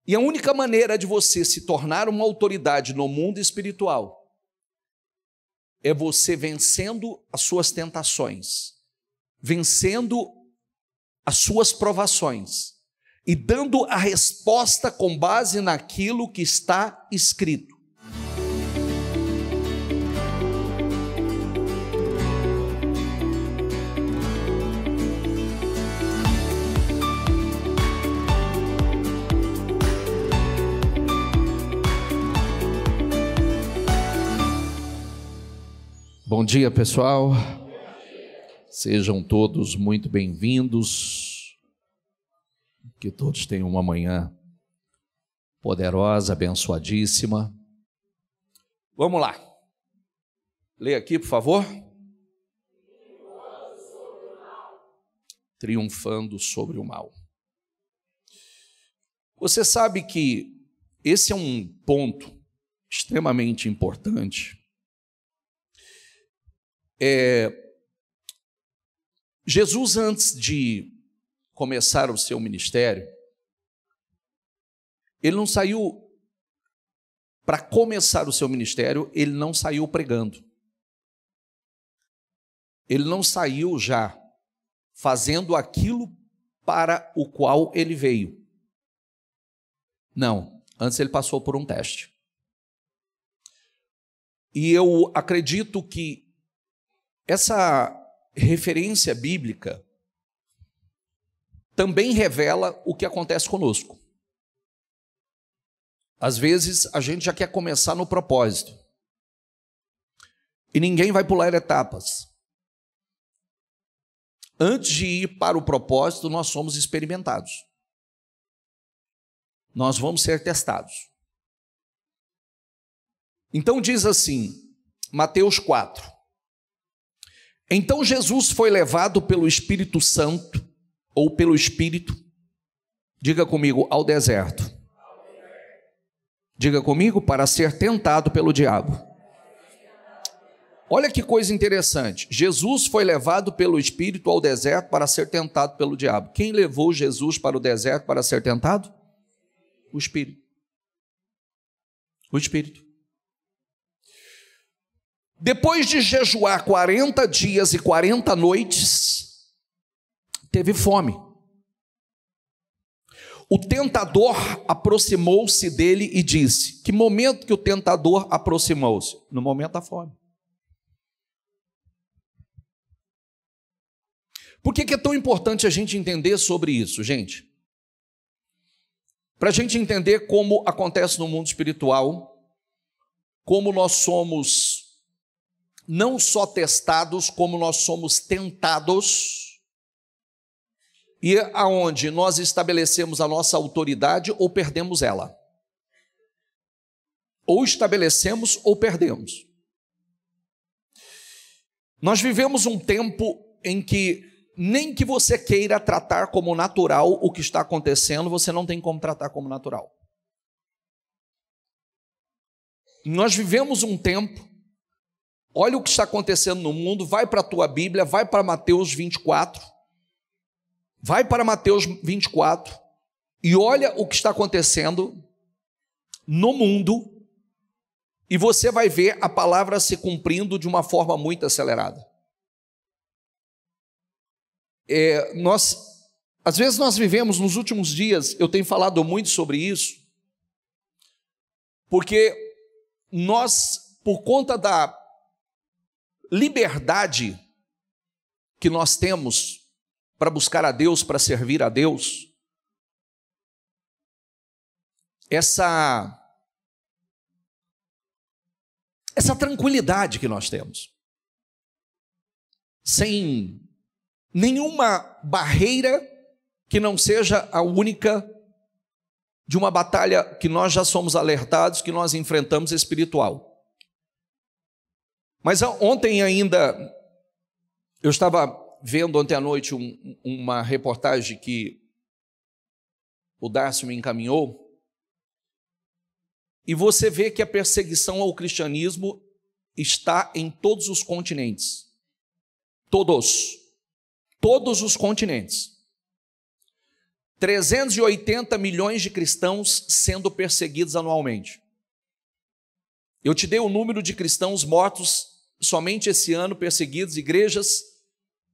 E a única maneira de você se tornar uma autoridade no mundo espiritual é você vencendo as suas tentações, vencendo as suas provações e dando a resposta com base naquilo que está escrito. Bom dia, pessoal. Sejam todos muito bem-vindos. Que todos tenham uma manhã poderosa, abençoadíssima. Vamos lá. Leia aqui, por favor. Triunfando sobre o mal. Você sabe que esse é um ponto extremamente importante. Jesus, antes de começar o seu ministério, ele não saiu, para começar o seu ministério, ele não saiu pregando. Ele não saiu já fazendo aquilo para o qual ele veio. Não, antes ele passou por um teste. E eu acredito que essa referência bíblica também revela o que acontece conosco. Às vezes a gente já quer começar no propósito. E ninguém vai pular etapas. Antes de ir para o propósito, nós somos experimentados. Nós vamos ser testados. Então diz assim, Mateus 4. Então Jesus foi levado pelo Espírito Santo, ou pelo Espírito, diga comigo, ao deserto. Diga comigo, para ser tentado pelo diabo. Olha que coisa interessante. Jesus foi levado pelo Espírito ao deserto para ser tentado pelo diabo. Quem levou Jesus para o deserto para ser tentado? O Espírito. O Espírito. Depois de jejuar 40 dias e 40 noites, teve fome. O tentador aproximou-se dele e disse: que momento que o tentador aproximou-se? No momento da fome. Por que é tão importante a gente entender sobre isso, gente? Para a gente entender como acontece no mundo espiritual, como nós somos não só testados, como nós somos tentados, e aonde nós estabelecemos a nossa autoridade ou perdemos ela. Ou estabelecemos ou perdemos. Nós vivemos um tempo em que nem que você queira tratar como natural o que está acontecendo, você não tem como tratar como natural. Nós vivemos um tempo, olha o que está acontecendo no mundo, vai para a tua Bíblia, vai para Mateus 24, vai para Mateus 24 e olha o que está acontecendo no mundo e você vai ver a palavra se cumprindo de uma forma muito acelerada. Às vezes nós vivemos nos últimos dias, eu tenho falado muito sobre isso, porque nós, por conta da liberdade que nós temos para buscar a Deus, para servir a Deus, essa tranquilidade que nós temos, sem nenhuma barreira que não seja a única de uma batalha que nós já somos alertados, que nós enfrentamos espiritual. Mas ontem ainda, eu estava vendo ontem à noite uma reportagem que o Darcio me encaminhou, e você vê que a perseguição ao cristianismo está em todos os continentes. Todos os continentes. 380 milhões de cristãos sendo perseguidos anualmente. Eu te dei o número de cristãos mortos somente esse ano, perseguidos, igrejas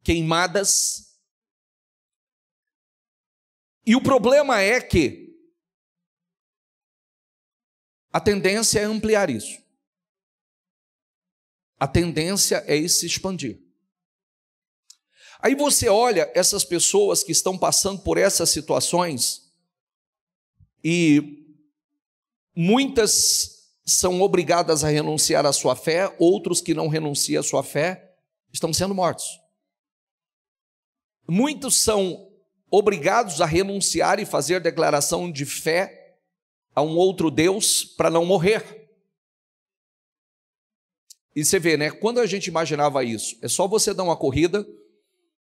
queimadas. E o problema é que a tendência é ampliar isso. A tendência é se expandir. Aí você olha essas pessoas que estão passando por essas situações e muitas são obrigadas a renunciar à sua fé, outros que não renunciam à sua fé estão sendo mortos. Muitos são obrigados a renunciar e fazer declaração de fé a um outro Deus para não morrer. E você vê, né? Quando a gente imaginava isso, é só você dar uma corrida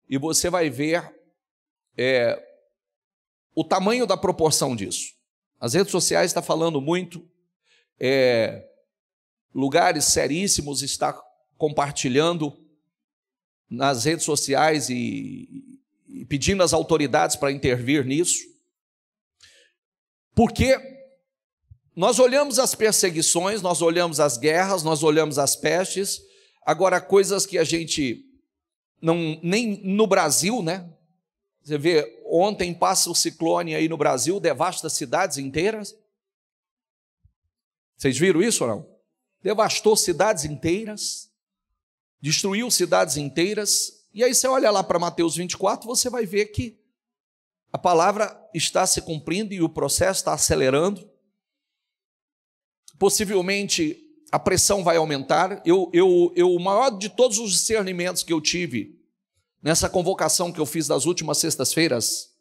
e você vai ver o tamanho da proporção disso. As redes sociais estão falando muito, lugares seríssimos estão compartilhando nas redes sociais e pedindo às autoridades para intervir nisso. Porque nós olhamos as perseguições, nós olhamos as guerras, nós olhamos as pestes, agora coisas que a gente não, nem no Brasil, né? Você vê, ontem passa o ciclone aí no Brasil, devasta cidades inteiras. Vocês viram isso ou não? Devastou cidades inteiras, destruiu cidades inteiras, e aí você olha lá para Mateus 24, você vai ver que a palavra está se cumprindo e o processo está acelerando. Possivelmente a pressão vai aumentar. O maior de todos os discernimentos que eu tive nessa convocação que eu fiz das últimas sextas-feiras,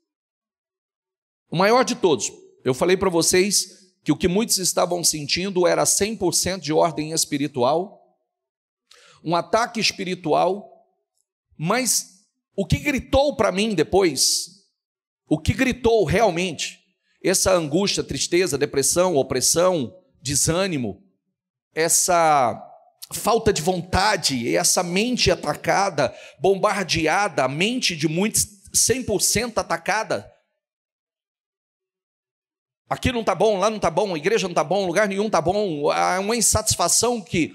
o maior de todos, eu falei para vocês que o que muitos estavam sentindo era 100% de ordem espiritual, um ataque espiritual, mas o que gritou para mim depois, o que gritou realmente, essa angústia, tristeza, depressão, opressão, desânimo, essa falta de vontade, essa mente atacada, bombardeada, a mente de muitos 100% atacada. Aqui não está bom, lá não está bom, a igreja não está bom, lugar nenhum está bom. Há uma insatisfação que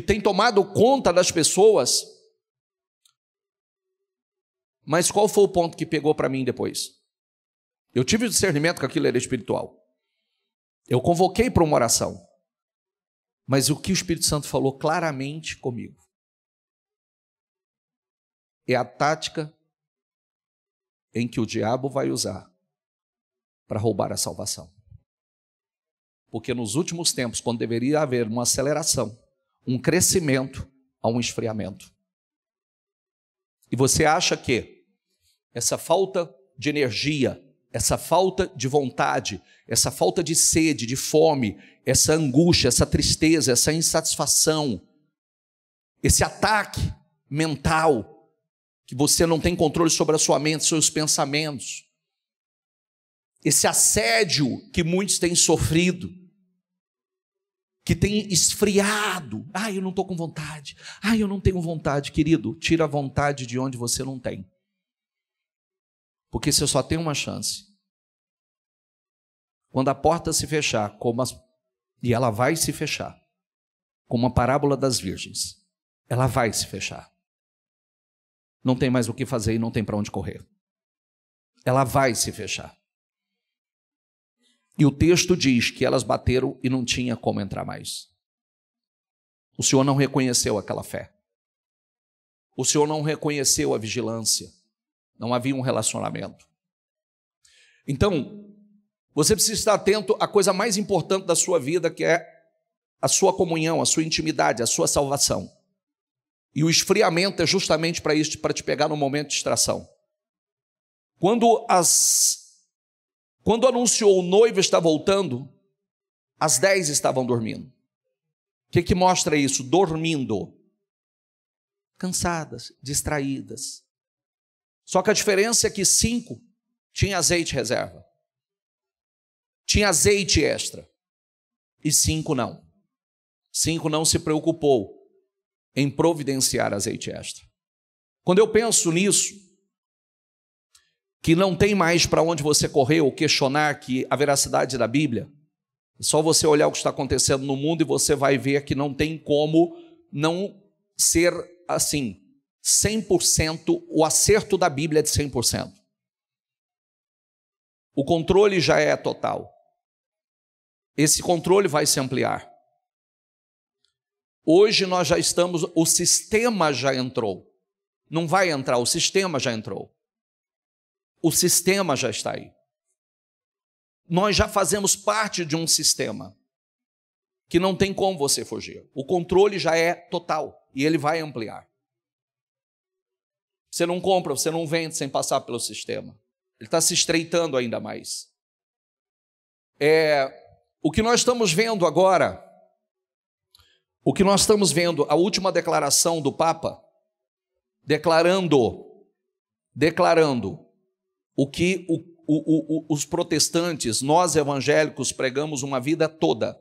tem tomado conta das pessoas. Mas qual foi o ponto que pegou para mim depois? Eu tive o discernimento que aquilo era espiritual. Eu convoquei para uma oração. Mas o que o Espírito Santo falou claramente comigo é a tática em que o diabo vai usar para roubar a salvação. Porque nos últimos tempos, quando deveria haver uma aceleração, um crescimento, há um esfriamento. E você acha que essa falta de energia, essa falta de vontade, essa falta de sede, de fome, essa angústia, essa tristeza, essa insatisfação, esse ataque mental, que você não tem controle sobre a sua mente, seus pensamentos, esse assédio que muitos têm sofrido, que tem esfriado. Eu não estou com vontade. Eu não tenho vontade. Querido, tira a vontade de onde você não tem. Porque você só tem uma chance. Quando a porta se fechar, e ela vai se fechar, como a parábola das virgens, ela vai se fechar. Não tem mais o que fazer e não tem para onde correr. Ela vai se fechar. E o texto diz que elas bateram e não tinha como entrar mais. O Senhor não reconheceu aquela fé. O Senhor não reconheceu a vigilância. Não havia um relacionamento. Então, você precisa estar atento à coisa mais importante da sua vida, que é a sua comunhão, a sua intimidade, a sua salvação. E o esfriamento é justamente para isso, para te pegar no momento de distração. Quando anunciou o noivo está voltando, as 10 estavam dormindo. O que mostra isso? Dormindo. Cansadas, distraídas. Só que a diferença é que 5 tinha azeite reserva. Tinha azeite extra. E 5 não. 5 não se preocupou em providenciar azeite extra. Quando eu penso nisso, que não tem mais para onde você correr ou questionar que a veracidade da Bíblia. É só você olhar o que está acontecendo no mundo e você vai ver que não tem como não ser assim, 100%, o acerto da Bíblia é de 100%. O controle já é total. Esse controle vai se ampliar. Hoje nós já estamos, o sistema já entrou. Não vai entrar, o sistema já entrou. O sistema já está aí. Nós já fazemos parte de um sistema que não tem como você fugir. O controle já é total e ele vai ampliar. Você não compra, você não vende sem passar pelo sistema. Ele está se estreitando ainda mais. O que nós estamos vendo agora, a última declaração do Papa, declarando o que os protestantes, nós evangélicos, pregamos uma vida toda.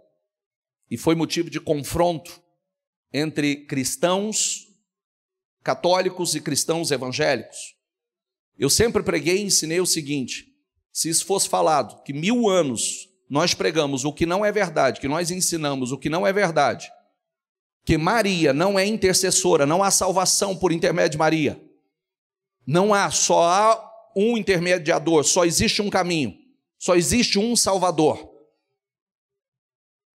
E foi motivo de confronto entre cristãos católicos e cristãos evangélicos. Eu sempre preguei e ensinei o seguinte: se isso fosse falado, que 1000 anos nós pregamos o que não é verdade, que nós ensinamos o que não é verdade, que Maria não é intercessora, não há salvação por intermédio de Maria, não há, só há um intermediador, só existe um caminho, só existe um Salvador.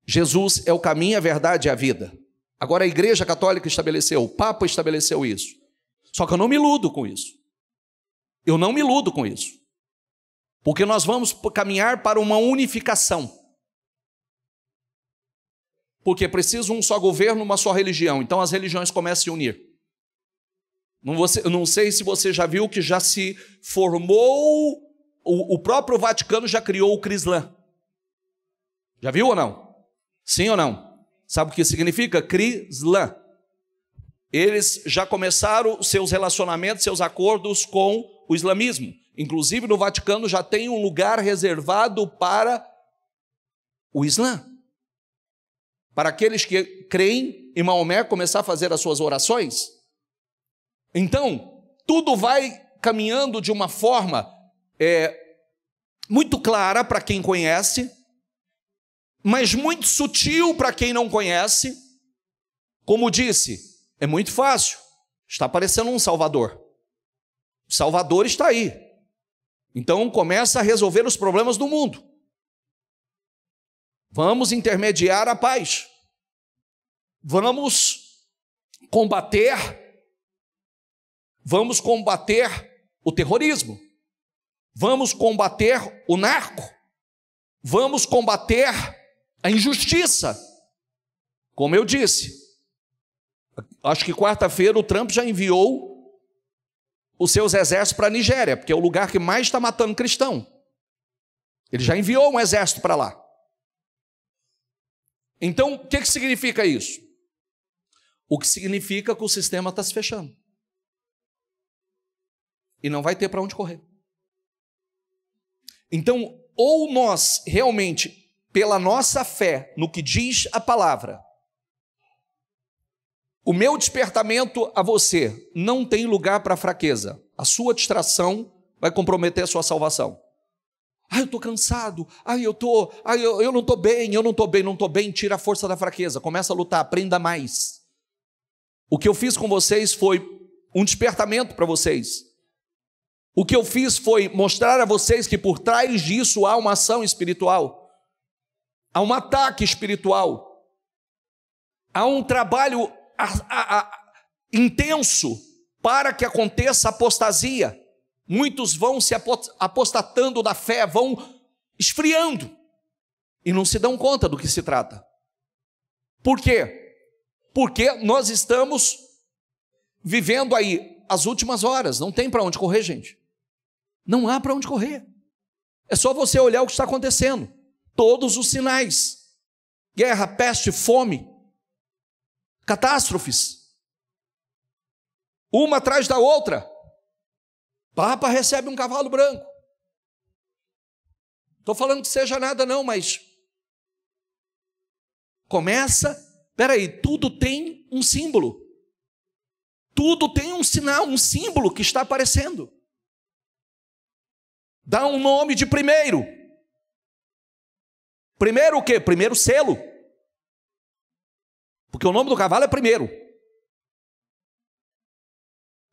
Jesus é o caminho, a verdade e a vida. Agora a Igreja Católica estabeleceu, o Papa estabeleceu isso. Só que eu não me iludo com isso. Eu não me iludo com isso. Porque nós vamos caminhar para uma unificação. Porque é preciso um só governo, uma só religião. Então as religiões começam a se unir. Não sei se você já viu que já se formou, o próprio Vaticano já criou o Crislã. Já viu ou não? Sim ou não? Sabe o que significa? Crislã. Eles já começaram seus relacionamentos, seus acordos com o islamismo. Inclusive no Vaticano já tem um lugar reservado para o Islã. Para aqueles que creem em Maomé começar a fazer as suas orações. Então, tudo vai caminhando de uma forma muito clara para quem conhece, mas muito sutil para quem não conhece. Como disse, é muito fácil. Está aparecendo um Salvador. O Salvador está aí. Então começa a resolver os problemas do mundo. Vamos intermediar a paz. Vamos combater o terrorismo. Vamos combater o narco. Vamos combater a injustiça. Como eu disse, acho que quarta-feira o Trump já enviou os seus exércitos para a Nigéria, porque é o lugar que mais está matando cristão. Ele já enviou um exército para lá. Então, o que significa isso? O que significa que o sistema está se fechando. E não vai ter para onde correr. Então, ou nós realmente, pela nossa fé no que diz a palavra, o meu despertamento a você não tem lugar para fraqueza. A sua distração vai comprometer a sua salvação. Eu estou cansado. Eu não estou bem. Tira a força da fraqueza. Começa a lutar, aprenda mais. O que eu fiz com vocês foi um despertamento para vocês. O que eu fiz foi mostrar a vocês que por trás disso há uma ação espiritual. Há um ataque espiritual. Há um trabalho intenso para que aconteça apostasia. Muitos vão se apostatando da fé, vão esfriando e não se dão conta do que se trata. Por quê? Porque nós estamos vivendo aí as últimas horas, não tem para onde correr, gente. Não há para onde correr. É só você olhar o que está acontecendo. Todos os sinais. Guerra, peste, fome, catástrofes. Uma atrás da outra. Papa recebe um cavalo branco. Estou falando que seja nada não, mas começa, tudo tem um símbolo. Tudo tem um sinal, um símbolo que está aparecendo. Dá um nome de primeiro. Primeiro o quê? Primeiro selo. Porque o nome do cavalo é primeiro.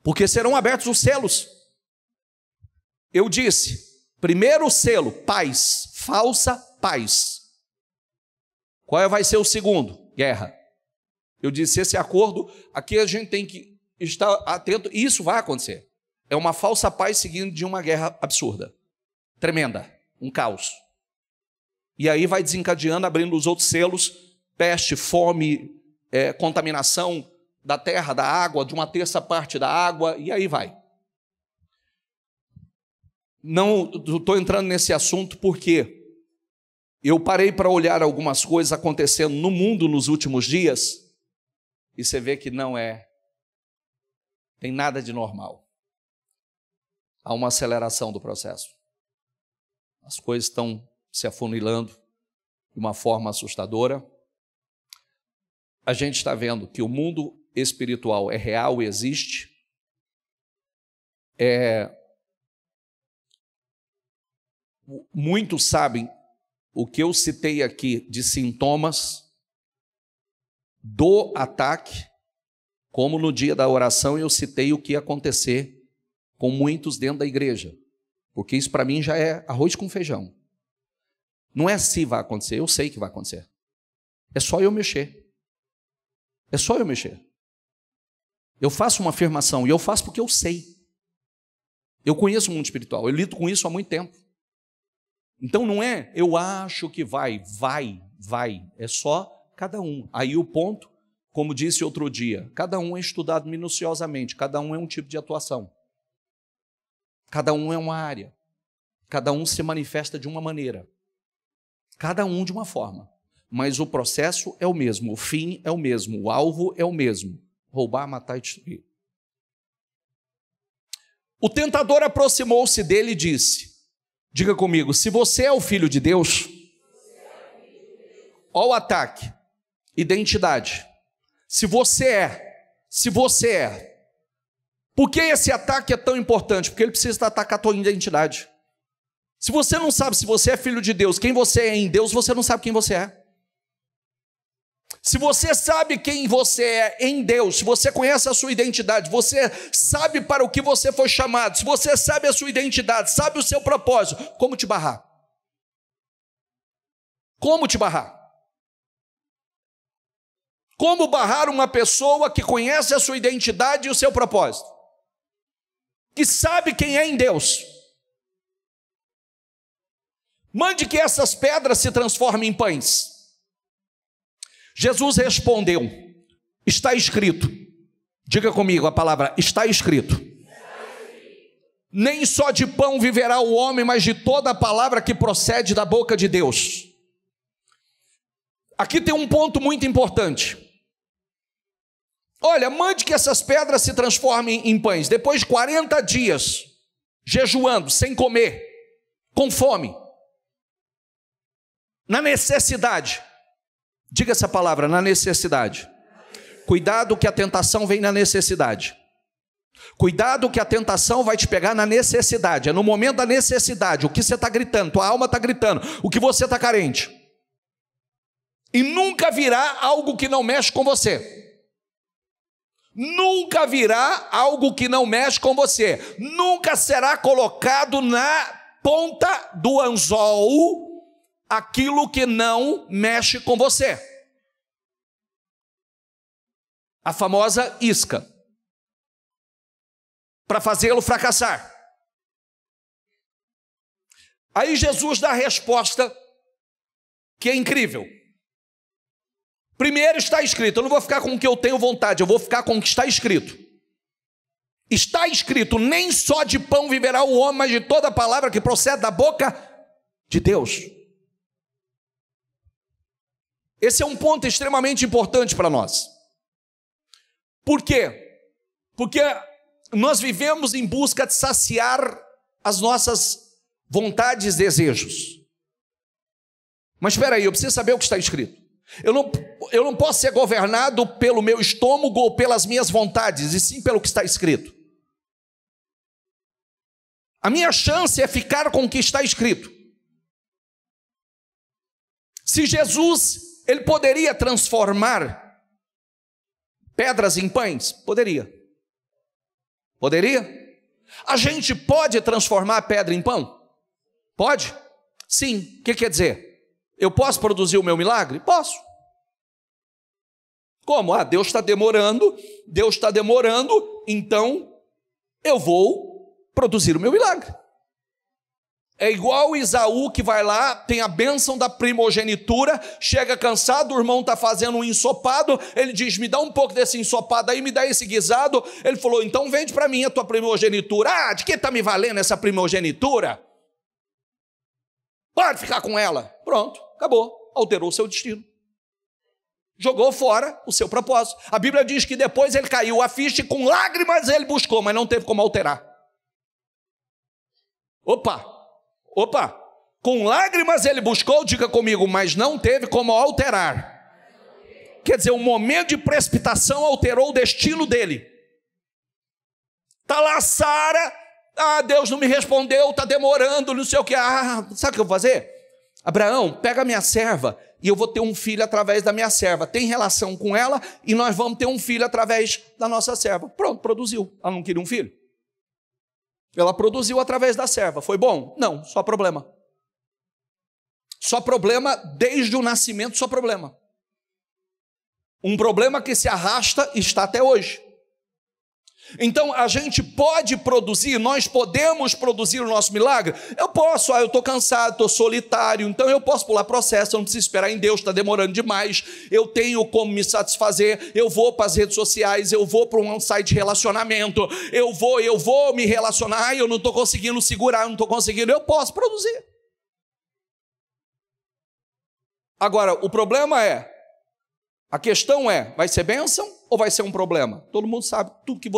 Porque serão abertos os selos. Eu disse, primeiro selo, paz, falsa paz. Qual vai ser o segundo? Guerra. Eu disse, esse acordo, aqui a gente tem que estar atento, e isso vai acontecer. É uma falsa paz seguindo de uma guerra absurda, tremenda, um caos. E aí vai desencadeando, abrindo os outros selos, peste, fome, contaminação da terra, da água, de uma terça parte da água, e aí vai. Não estou entrando nesse assunto porque eu parei para olhar algumas coisas acontecendo no mundo nos últimos dias, e você vê que não tem nada de normal. Há uma aceleração do processo. As coisas estão se afunilando de uma forma assustadora. A gente está vendo que o mundo espiritual é real e existe. Muitos sabem o que eu citei aqui de sintomas do ataque, como no dia da oração eu citei o que ia acontecer com muitos dentro da igreja, porque isso para mim já é arroz com feijão. Não é se vai acontecer, eu sei que vai acontecer. É só eu mexer. É só eu mexer. Eu faço uma afirmação, e eu faço porque eu sei. Eu conheço o mundo espiritual, eu lido com isso há muito tempo. Então não é, eu acho que vai. É só cada um. Aí o ponto, como disse outro dia, cada um é estudado minuciosamente, cada um é um tipo de atuação. Cada um é uma área. Cada um se manifesta de uma maneira. Cada um de uma forma. Mas o processo é o mesmo, o fim é o mesmo, o alvo é o mesmo. Roubar, matar e destruir. O tentador aproximou-se dele e disse, diga comigo, se você é o filho de Deus, olha o ataque, identidade. Se você é. Por que esse ataque é tão importante? Porque ele precisa atacar a tua identidade. Se você não sabe se você é filho de Deus, quem você é em Deus, você não sabe quem você é. Se você sabe quem você é em Deus, se você conhece a sua identidade, você sabe para o que você foi chamado, se você sabe a sua identidade, sabe o seu propósito, como te barrar? Como te barrar? Como barrar uma pessoa que conhece a sua identidade e o seu propósito? Que sabe quem é em Deus? Mande que essas pedras se transformem em pães. Jesus respondeu, está escrito. Diga comigo a palavra, está escrito. Nem só de pão viverá o homem, mas de toda a palavra que procede da boca de Deus. Aqui tem um ponto muito importante. Olha, mande que essas pedras se transformem em pães. Depois de 40 dias, jejuando, sem comer, com fome, na necessidade. Diga essa palavra, na necessidade. Cuidado que a tentação vem na necessidade. Cuidado que a tentação vai te pegar na necessidade. É no momento da necessidade. O que você está gritando, tua alma está gritando. O que você está carente. E nunca virá algo que não mexe com você. Nunca virá algo que não mexe com você. Nunca será colocado na ponta do anzol aquilo que não mexe com você. A famosa isca. Para fazê-lo fracassar. Aí Jesus dá a resposta que é incrível. Primeiro está escrito, eu não vou ficar com o que eu tenho vontade, eu vou ficar com o que está escrito. Está escrito, nem só de pão viverá o homem, mas de toda a palavra que procede da boca de Deus. Esse é um ponto extremamente importante para nós. Por quê? Porque nós vivemos em busca de saciar as nossas vontades e desejos. Mas espera aí, eu preciso saber o que está escrito. Eu não posso ser governado pelo meu estômago ou pelas minhas vontades, e sim pelo que está escrito. A minha chance é ficar com o que está escrito. Se Jesus, ele poderia transformar pedras em pães? Poderia. Poderia? A gente pode transformar a pedra em pão? Pode? Sim. O que quer dizer? Eu posso produzir o meu milagre? Posso. Como? Deus está demorando, então eu vou produzir o meu milagre. É igual Isaú que vai lá, tem a bênção da primogenitura, chega cansado, o irmão está fazendo um ensopado, ele diz, me dá um pouco desse ensopado aí, me dá esse guisado. Ele falou, então vende para mim a tua primogenitura. De que está me valendo essa primogenitura? Pode ficar com ela. Pronto, acabou, alterou o seu destino. Jogou fora o seu propósito. A Bíblia diz que depois ele caiu a ficha e com lágrimas ele buscou, mas não teve como alterar. Opa, com lágrimas ele buscou, diga comigo, mas não teve como alterar. Quer dizer, um momento de precipitação alterou o destino dele. Está lá Sara, Deus não me respondeu, está demorando, não sei o que. Sabe o que eu vou fazer? Abraão, pega a minha serva e eu vou ter um filho através da minha serva. Tem relação com ela e nós vamos ter um filho através da nossa serva. Pronto, produziu. Ela não queria um filho? Ela produziu através da serva. Foi bom? Não, só problema. Só problema desde o nascimento, só problema. Um problema que se arrasta e está até hoje. Então a gente pode produzir, nós podemos produzir o nosso milagre. Eu posso, eu estou cansado, estou solitário, então eu posso pular processo, eu não preciso esperar em Deus, está demorando demais, eu tenho como me satisfazer, eu vou para as redes sociais, eu vou para um site de relacionamento, eu vou me relacionar, eu não estou conseguindo segurar, eu não estou conseguindo, eu posso produzir. Agora, o problema é, a questão é, vai ser bênção ou vai ser um problema? Todo mundo sabe, tudo que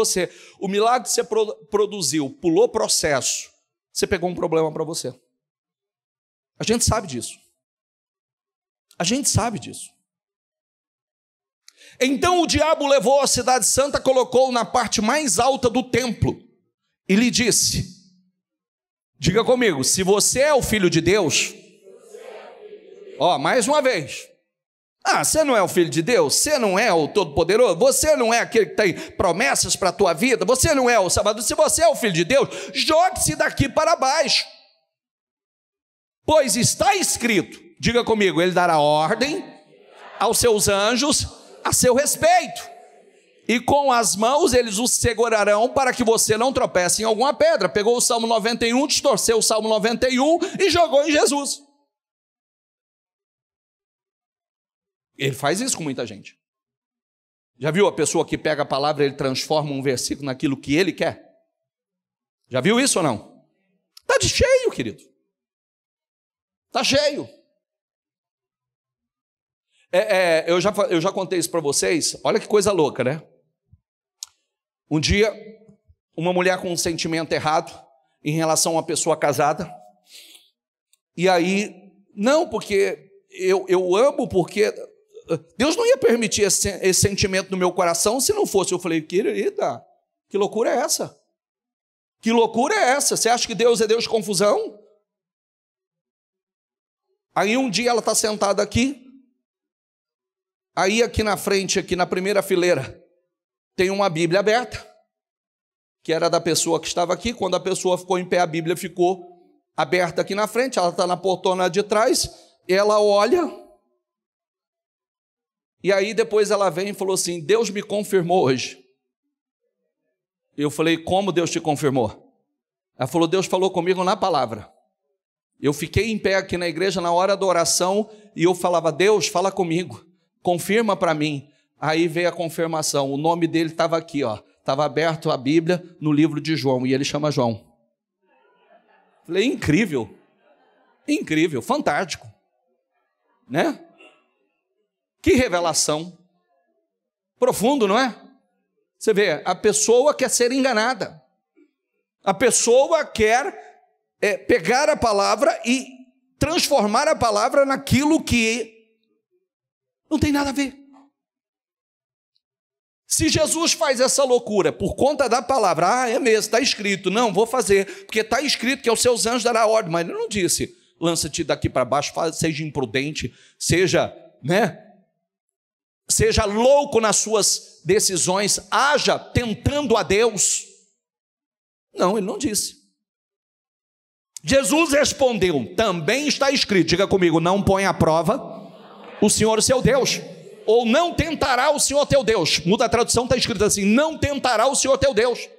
o milagre que você produziu, pulou processo, você pegou um problema para você. A gente sabe disso. A gente sabe disso. Então o diabo levou a cidade santa, colocou na parte mais alta do templo e lhe disse, diga comigo, se você é o filho de Deus, mais uma vez, você não é o filho de Deus? Você não é o Todo-Poderoso? Você não é aquele que tem promessas para a tua vida? Você não é o Salvador? Se você é o filho de Deus, jogue-se daqui para baixo. Pois está escrito, diga comigo, ele dará ordem aos seus anjos a seu respeito. E com as mãos eles os segurarão para que você não tropece em alguma pedra. Pegou o Salmo 91, distorceu o Salmo 91 e jogou em Jesus. Ele faz isso com muita gente. Já viu a pessoa que pega a palavra e ele transforma um versículo naquilo que ele quer? Já viu isso ou não? Está de cheio, querido. Está cheio. Eu já contei isso para vocês. Olha que coisa louca, né? Um dia, uma mulher com um sentimento errado em relação a uma pessoa casada. E aí, não, porque eu amo, porque Deus não ia permitir esse sentimento no meu coração se não fosse. Eu falei, querida, que loucura é essa? Que loucura é essa? Você acha que Deus é Deus de confusão? Aí um dia ela está sentada aqui, aí aqui na frente, aqui na primeira fileira, tem uma Bíblia aberta, que era da pessoa que estava aqui. Quando a pessoa ficou em pé, a Bíblia ficou aberta aqui na frente, ela está na poltrona de trás, ela olha. E aí depois ela vem e falou assim, Deus me confirmou hoje. Eu falei, como Deus te confirmou? Ela falou, Deus falou comigo na palavra. Eu fiquei em pé aqui na igreja na hora da oração e eu falava, Deus, fala comigo, confirma para mim. Aí veio a confirmação, o nome dele estava aqui, estava aberto a Bíblia no livro de João, e ele chama João. Falei, incrível, fantástico, né? Que revelação, profundo, não é? Você vê, a pessoa quer ser enganada, a pessoa quer pegar a palavra e transformar a palavra naquilo que não tem nada a ver. Se Jesus faz essa loucura por conta da palavra, é mesmo, está escrito, não, vou fazer, porque está escrito que aos seus anjos dará ordem, mas ele não disse, lança-te daqui para baixo, seja imprudente, seja louco nas suas decisões, haja tentando a Deus. Não, ele não disse. Jesus respondeu, também está escrito, diga comigo, não põe à prova o Senhor seu Deus, ou não tentará o Senhor teu Deus. Muda a tradução, está escrito assim, não tentará o Senhor teu Deus.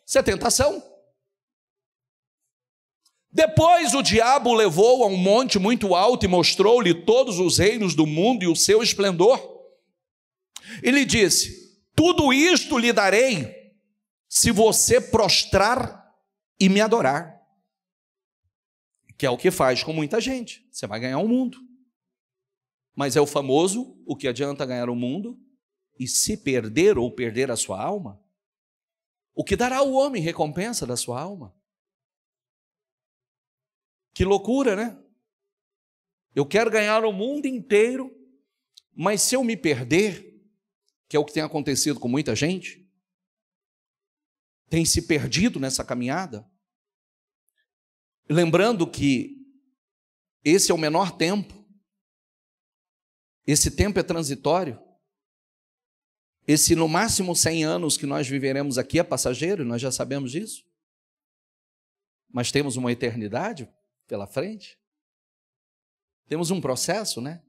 Isso é tentação. Depois o diabo o levou a um monte muito alto e mostrou-lhe todos os reinos do mundo e o seu esplendor. E lhe disse, tudo isto lhe darei, se você prostrar e me adorar. Que é o que faz com muita gente. Você vai ganhar o mundo. Mas é o famoso, o que adianta ganhar o mundo e se perder ou perder a sua alma? O que dará ao homem recompensa da sua alma? Que loucura, né? Eu quero ganhar o mundo inteiro, mas se eu me perder, que é o que tem acontecido com muita gente, tem se perdido nessa caminhada, lembrando que esse é o menor tempo, esse tempo é transitório, esse no máximo 100 anos que nós viveremos aqui é passageiro, nós já sabemos disso, mas temos uma eternidade pela frente, temos um processo, né?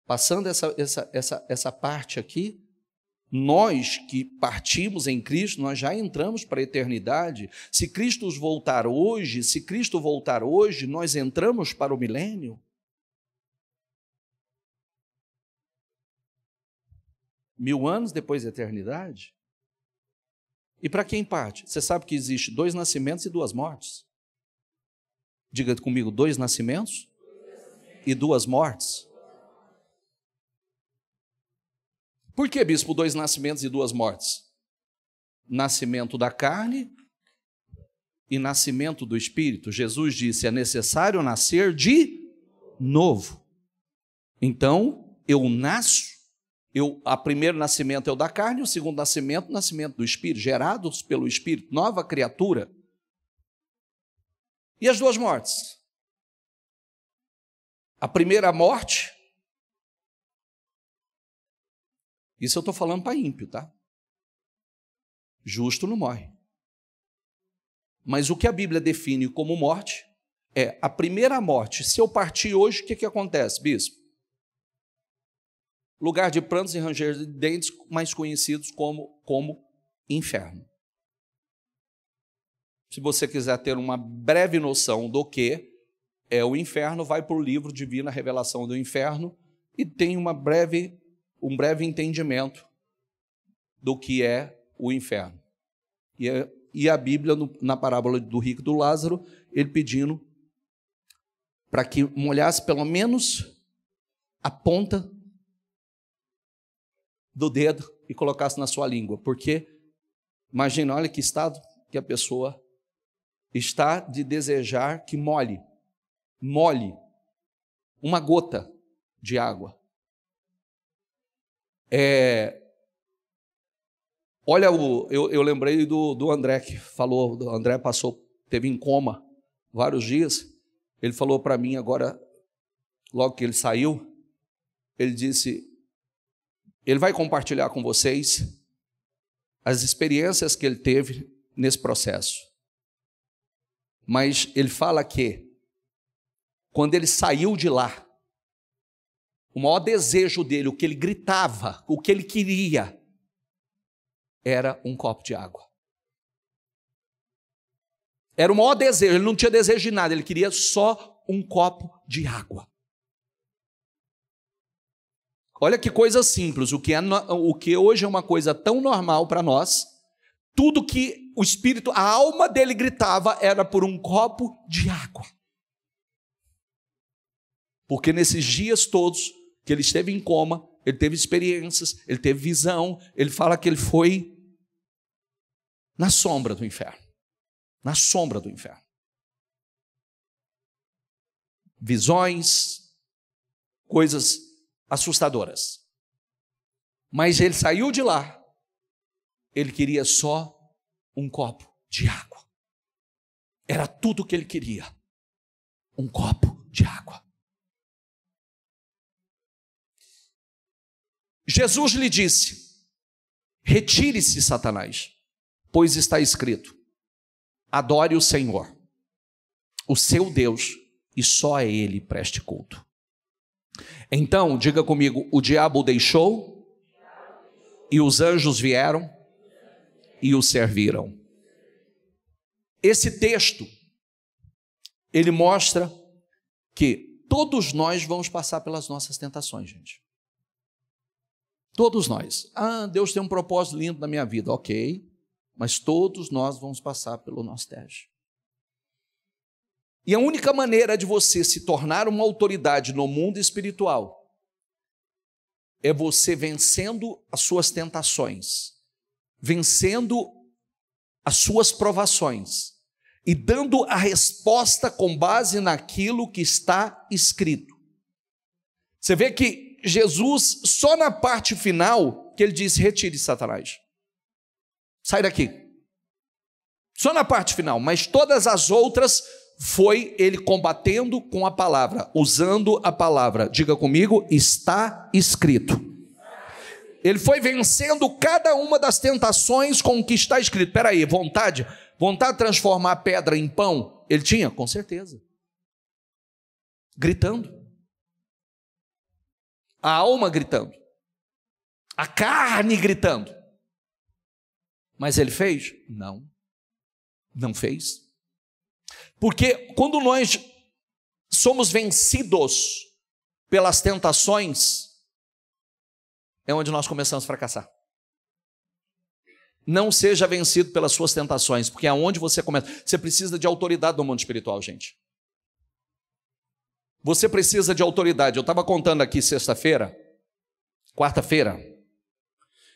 Passando essa parte aqui, nós que partimos em Cristo, nós já entramos para a eternidade. Se Cristo voltar hoje, nós entramos para o milênio. 1000 anos depois da eternidade. E para quem parte? Você sabe que existe 2 nascimentos e 2 mortes. Diga comigo, 2 nascimentos e 2 mortes. Por que, bispo, 2 nascimentos e 2 mortes? Nascimento da carne e nascimento do espírito. Jesus disse, é necessário nascer de novo. Então, eu nasço, o primeiro nascimento é o da carne, o segundo nascimento, o nascimento do espírito, gerados pelo espírito, nova criatura. E as 2 mortes? A primeira morte, isso eu estou falando para ímpio, tá? Justo não morre. Mas o que a Bíblia define como morte é a primeira morte. Se eu partir hoje, o que acontece, bispo? Lugar de prantos e ranger de dentes, mais conhecidos como inferno. Se você quiser ter uma breve noção do que é o inferno, vai para o livro Divina Revelação do Inferno e tem um breve entendimento do que é o inferno. E a Bíblia, na parábola do rico e do Lázaro, ele pedindo para que molhasse pelo menos a ponta do dedo e colocasse na sua língua. Porque, imagina, olha que estado que a pessoa está de desejar que molhe uma gota de água. Olha, eu lembrei do André, que falou, o André teve em coma vários dias, ele falou para mim agora, logo que ele saiu, ele disse, ele vai compartilhar com vocês as experiências que ele teve nesse processo. Mas ele fala que, quando ele saiu de lá, o maior desejo dele, o que ele gritava, o que ele queria, era um copo de água. Era o maior desejo, ele não tinha desejo de nada, ele queria só um copo de água. Olha que coisa simples, o que hoje é uma coisa tão normal para nós, tudo que o espírito, a alma dele gritava era por um copo de água. Porque nesses dias todos que ele esteve em coma, ele teve experiências, ele teve visão, ele fala que ele foi na sombra do inferno. Na sombra do inferno. Visões, coisas assustadoras. Mas ele saiu de lá, ele queria só um copo de água. Era tudo o que ele queria, um copo de água. Jesus lhe disse: retire-se, Satanás, pois está escrito: adore o Senhor, o seu Deus, e só a ele preste culto. Então, diga comigo: o diabo o deixou, e os anjos vieram e o serviram. Esse texto, ele mostra que todos nós vamos passar pelas nossas tentações, gente. Todos nós. Deus tem um propósito lindo na minha vida, ok, mas todos nós vamos passar pelo nosso teste. E a única maneira de você se tornar uma autoridade no mundo espiritual é você vencendo as suas tentações, vencendo as suas provações e dando a resposta com base naquilo que está escrito. Você vê que Jesus, só na parte final, que ele diz: retire, Satanás, sai daqui. Só na parte final, mas todas as outras foi ele combatendo com a palavra, usando a palavra. Diga comigo: está escrito. Ele foi vencendo cada uma das tentações com o que está escrito. Espera aí, vontade de transformar pedra em pão, ele tinha? Com certeza. Gritando. A alma gritando. A carne gritando. Mas ele fez? Não. Não fez. Porque quando nós somos vencidos pelas tentações, é onde nós começamos a fracassar. Não seja vencido pelas suas tentações, porque é onde você começa. Você precisa de autoridade no mundo espiritual, gente. Você precisa de autoridade. Eu estava contando aqui quarta-feira,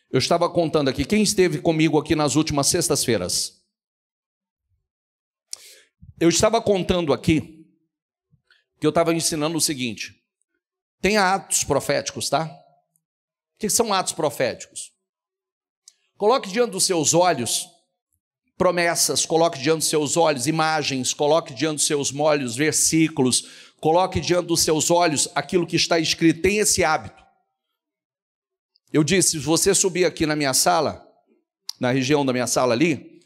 eu estava contando aqui, quem esteve comigo aqui nas últimas sextas-feiras? Eu estava contando aqui, que eu estava ensinando o seguinte: tem atos proféticos, tá? O que são atos proféticos? Coloque diante dos seus olhos promessas, coloque diante dos seus olhos imagens, coloque diante dos seus olhos versículos, coloque diante dos seus olhos aquilo que está escrito. Tem esse hábito. Eu disse: se você subir aqui na minha sala, na região da minha sala ali,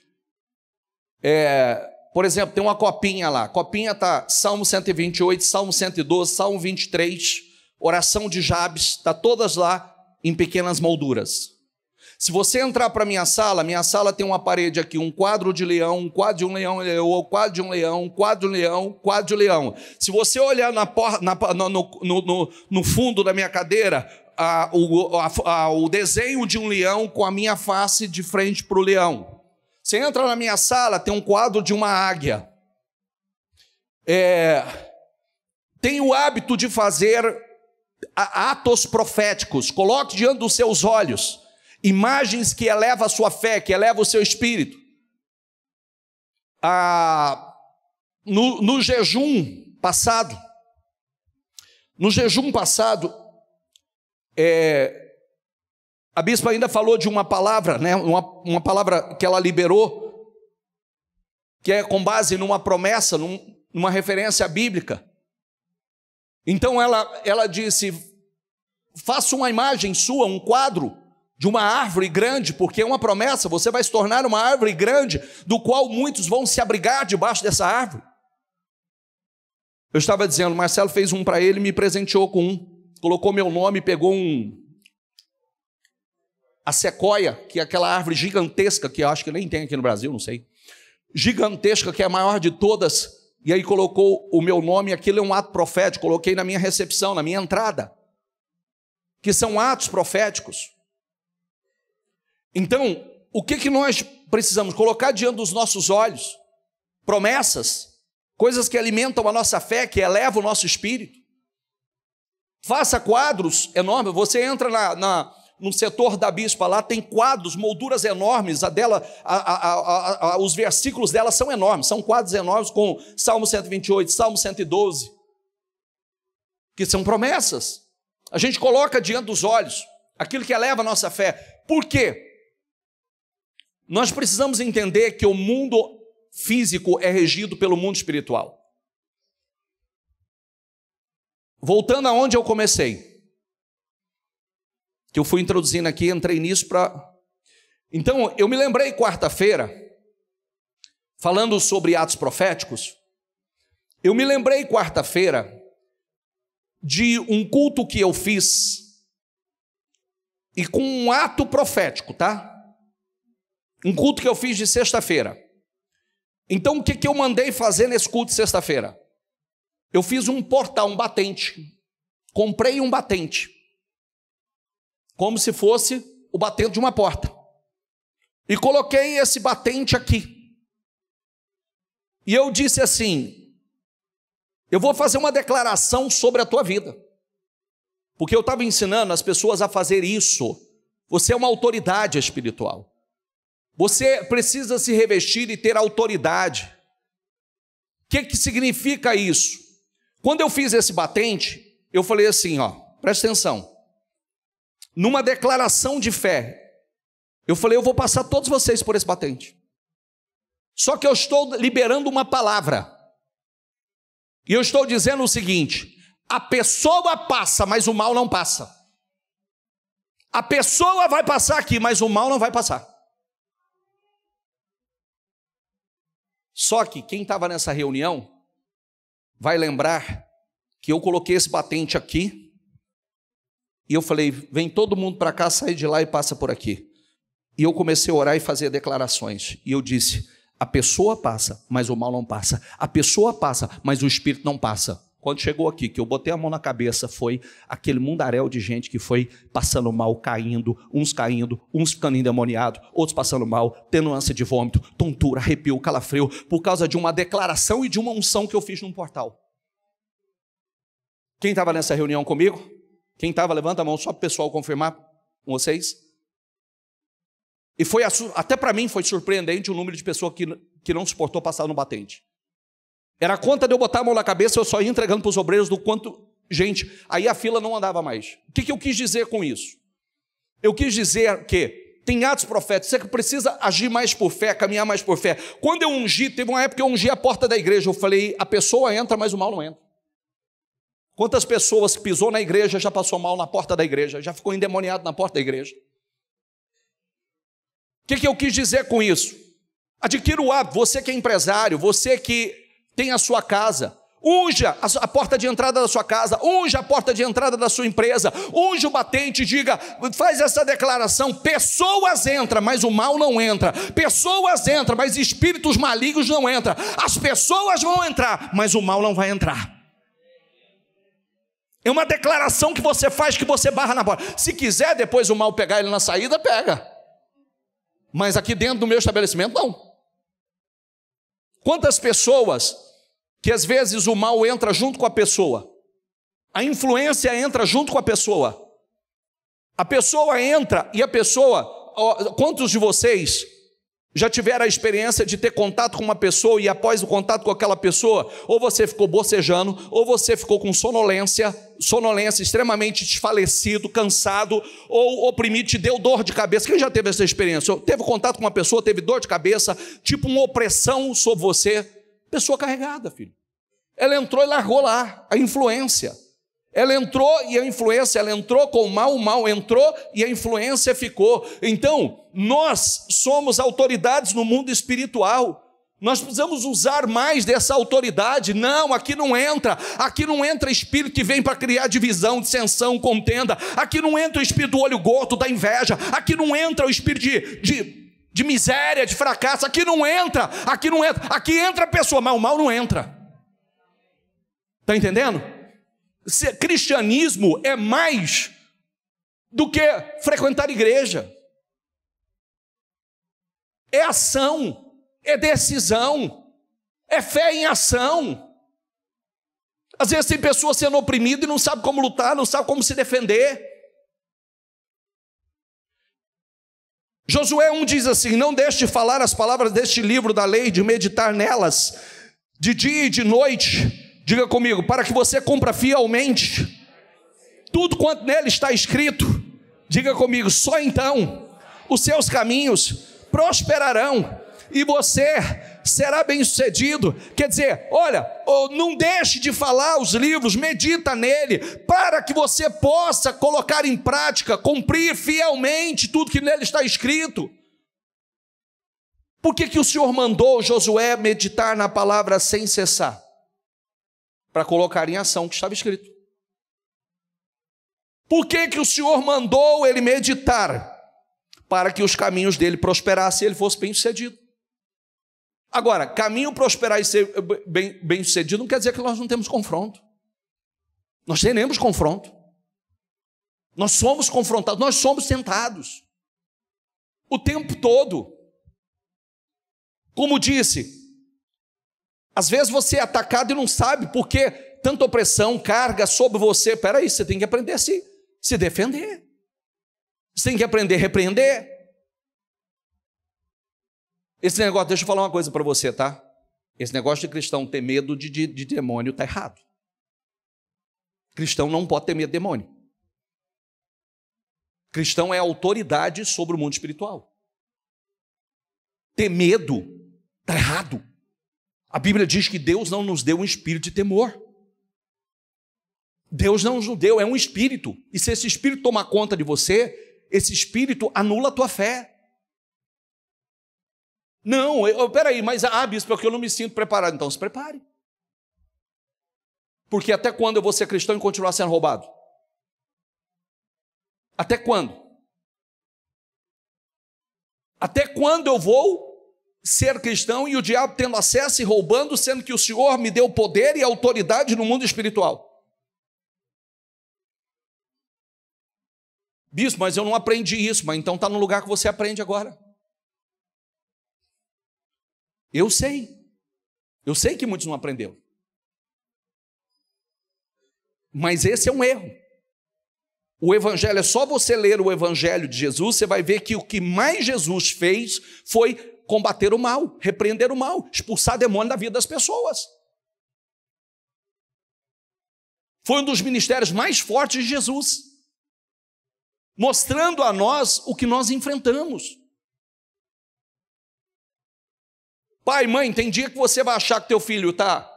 por exemplo, tem uma copinha lá. A copinha está Salmo 128, Salmo 112, Salmo 23, oração de Jabes, está todas lá em pequenas molduras. Se você entrar para a minha sala tem uma parede aqui, um quadro de leão, um quadro de um leão, um quadro de um leão, um quadro de um leão, um quadro de um leão. Se você olhar no fundo da minha cadeira, o desenho de um leão com a minha face de frente para o leão. Você entra na minha sala, tem um quadro de uma águia. Tem o hábito de fazer atos proféticos. Coloque diante dos seus olhos imagens que elevam a sua fé, que elevam o seu espírito. No jejum passado, a bispa ainda falou de uma palavra, né? Uma palavra que ela liberou, que é com base numa promessa, numa referência bíblica. Então ela disse: faça uma imagem sua, um quadro de uma árvore grande, porque é uma promessa, você vai se tornar uma árvore grande, do qual muitos vão se abrigar debaixo dessa árvore. Eu estava dizendo, Marcelo fez um para ele e me presenteou com um, colocou meu nome, pegou a sequoia, que é aquela árvore gigantesca, que eu acho que nem tem aqui no Brasil, não sei, gigantesca, que é a maior de todas, e aí colocou o meu nome. Aquilo é um ato profético, coloquei na minha recepção, na minha entrada, que são atos proféticos. Então, o que nós precisamos? Colocar diante dos nossos olhos promessas, coisas que alimentam a nossa fé, que elevam o nosso espírito. Faça quadros enormes. Você entra no setor da bispa, lá tem quadros, molduras enormes, os versículos dela são enormes, são quadros enormes com Salmo 128, Salmo 112, que são promessas. A gente coloca diante dos olhos. aquilo que eleva a nossa fé. Por quê? Nós precisamos entender que o mundo físico é regido pelo mundo espiritual. Voltando aonde eu comecei, que eu fui introduzindo aqui, entrei nisso para... Então, eu me lembrei quarta-feira, falando sobre atos proféticos, eu me lembrei quarta-feira de um culto que eu fiz, e com um ato profético, tá? Um culto que eu fiz de sexta-feira. Então, o que eu mandei fazer nesse culto de sexta-feira? Eu fiz um portal, um batente. Comprei um batente, como se fosse o batente de uma porta. E coloquei esse batente aqui. E eu disse assim: eu vou fazer uma declaração sobre a tua vida. Porque eu estava ensinando as pessoas a fazer isso. Você é uma autoridade espiritual. Você precisa se revestir e ter autoridade. O que significa isso? Quando eu fiz esse batente, eu falei assim, ó, presta atenção. Numa declaração de fé, eu falei, eu vou passar todos vocês por esse batente. Só que eu estou liberando uma palavra. E eu estou dizendo o seguinte: a pessoa passa, mas o mal não passa. A pessoa vai passar aqui, mas o mal não vai passar. Só que quem estava nessa reunião vai lembrar que eu coloquei esse batente aqui e eu falei, vem todo mundo para cá, sai de lá e passa por aqui. E eu comecei a orar e fazer declarações. E eu disse, a pessoa passa, mas o mal não passa. A pessoa passa, mas o espírito não passa. Quando chegou aqui, que eu botei a mão na cabeça, foi aquele mundaréu de gente que foi passando mal, caindo, uns ficando endemoniados, outros passando mal, tendo ânsia de vômito, tontura, arrepio, calafrio, por causa de uma declaração e de uma unção que eu fiz num portal. Quem estava nessa reunião comigo? Quem estava, levanta a mão só para o pessoal confirmar com vocês. E foi, até para mim foi surpreendente o número de pessoas que não suportou passar no batente. Era a conta de eu botar a mão na cabeça, eu só ia entregando para os obreiros do quanto... Gente, aí a fila não andava mais. O que eu quis dizer com isso? Eu quis dizer que tem atos proféticos, você que precisa agir mais por fé, caminhar mais por fé. Quando eu ungi, teve uma época que eu ungi a porta da igreja, eu falei, a pessoa entra, mas o mal não entra. Quantas pessoas que pisou na igreja já passou mal na porta da igreja, já ficou endemoniado na porta da igreja? O que eu quis dizer com isso? Adquira o hábito, você que é empresário, você que tem a sua casa, unja a porta de entrada da sua casa, unja a porta de entrada da sua empresa, unja o batente, diga, faz essa declaração, pessoas entram, mas o mal não entra, pessoas entram, mas espíritos malignos não entram, as pessoas vão entrar, mas o mal não vai entrar. É uma declaração que você faz, que você barra na porta. Se quiser depois o mal pegar ele na saída, pega, mas aqui dentro do meu estabelecimento não. Quantas pessoas que às vezes o mal entra junto com a pessoa, a influência entra junto com a pessoa entra e a pessoa, quantos de vocês já tiveram a experiência de ter contato com uma pessoa e após o contato com aquela pessoa, ou você ficou bocejando, ou você ficou com sonolência extremamente desfalecido, cansado, ou oprimido, te deu dor de cabeça? Quem já teve essa experiência? Teve contato com uma pessoa, teve dor de cabeça, tipo uma opressão sobre você? Pessoa carregada, filho. Ela entrou e largou lá a influência. Ela entrou e a influência, ela entrou com o mal entrou e a influência ficou. Então, nós somos autoridades no mundo espiritual. Nós precisamos usar mais dessa autoridade. Não, aqui não entra espírito que vem para criar divisão, dissensão, contenda. Aqui não entra o espírito do olho gordo, da inveja. Aqui não entra o espírito de miséria, de fracasso. Aqui não entra. Aqui entra a pessoa, mas o mal não entra. Está entendendo? Cristianismo é mais do que frequentar igreja. É ação, é decisão, é fé em ação. Às vezes tem pessoas sendo oprimidas e não sabe como lutar, não sabe como se defender. Josué 1 diz assim, não deixe de falar as palavras deste livro da lei, de meditar nelas, de dia e de noite. Diga comigo, para que você cumpra fielmente tudo quanto nele está escrito, Diga comigo, só então os seus caminhos prosperarão e você será bem-sucedido. Quer dizer, olha, não deixe de falar os livros, medita nele, para que você possa colocar em prática, cumprir fielmente tudo que nele está escrito. Por que o Senhor mandou Josué meditar na palavra sem cessar? Para colocar em ação o que estava escrito. Por que o Senhor mandou ele meditar? Para que os caminhos dele prosperassem e ele fosse bem-sucedido. Agora, caminho prosperar e ser bem-sucedido não quer dizer que nós não temos confronto. Nós teremos confronto. Nós somos confrontados, nós somos tentados. O tempo todo. Como disse, às vezes você é atacado e não sabe por que tanta opressão, carga sobre você. Espera aí, você tem que aprender a se defender. Você tem que aprender a repreender. Esse negócio, deixa eu falar uma coisa para você, tá? Esse negócio de cristão ter medo de demônio está errado. Cristão não pode ter medo de demônio. Cristão é autoridade sobre o mundo espiritual. Ter medo está errado. A Bíblia diz que Deus não nos deu um espírito de temor. Deus não nos deu, é um espírito. E se esse espírito tomar conta de você, esse espírito anula a tua fé. Não, peraí, mas bispo, é que eu não me sinto preparado. Então se prepare. Porque até quando eu vou ser cristão e continuar sendo roubado? Até quando? Até quando eu vou ser cristão e o diabo tendo acesso e roubando, sendo que o Senhor me deu poder e autoridade no mundo espiritual? Bispo, mas eu não aprendi isso. Mas então está no lugar que você aprende agora. Eu sei que muitos não aprenderam. Mas esse é um erro. O evangelho, é só você ler o evangelho de Jesus, você vai ver que o que mais Jesus fez foi combater o mal, repreender o mal, expulsar demônio da vida das pessoas. Foi um dos ministérios mais fortes de Jesus, mostrando a nós o que nós enfrentamos. Pai, mãe, tem dia que você vai achar que teu filho está...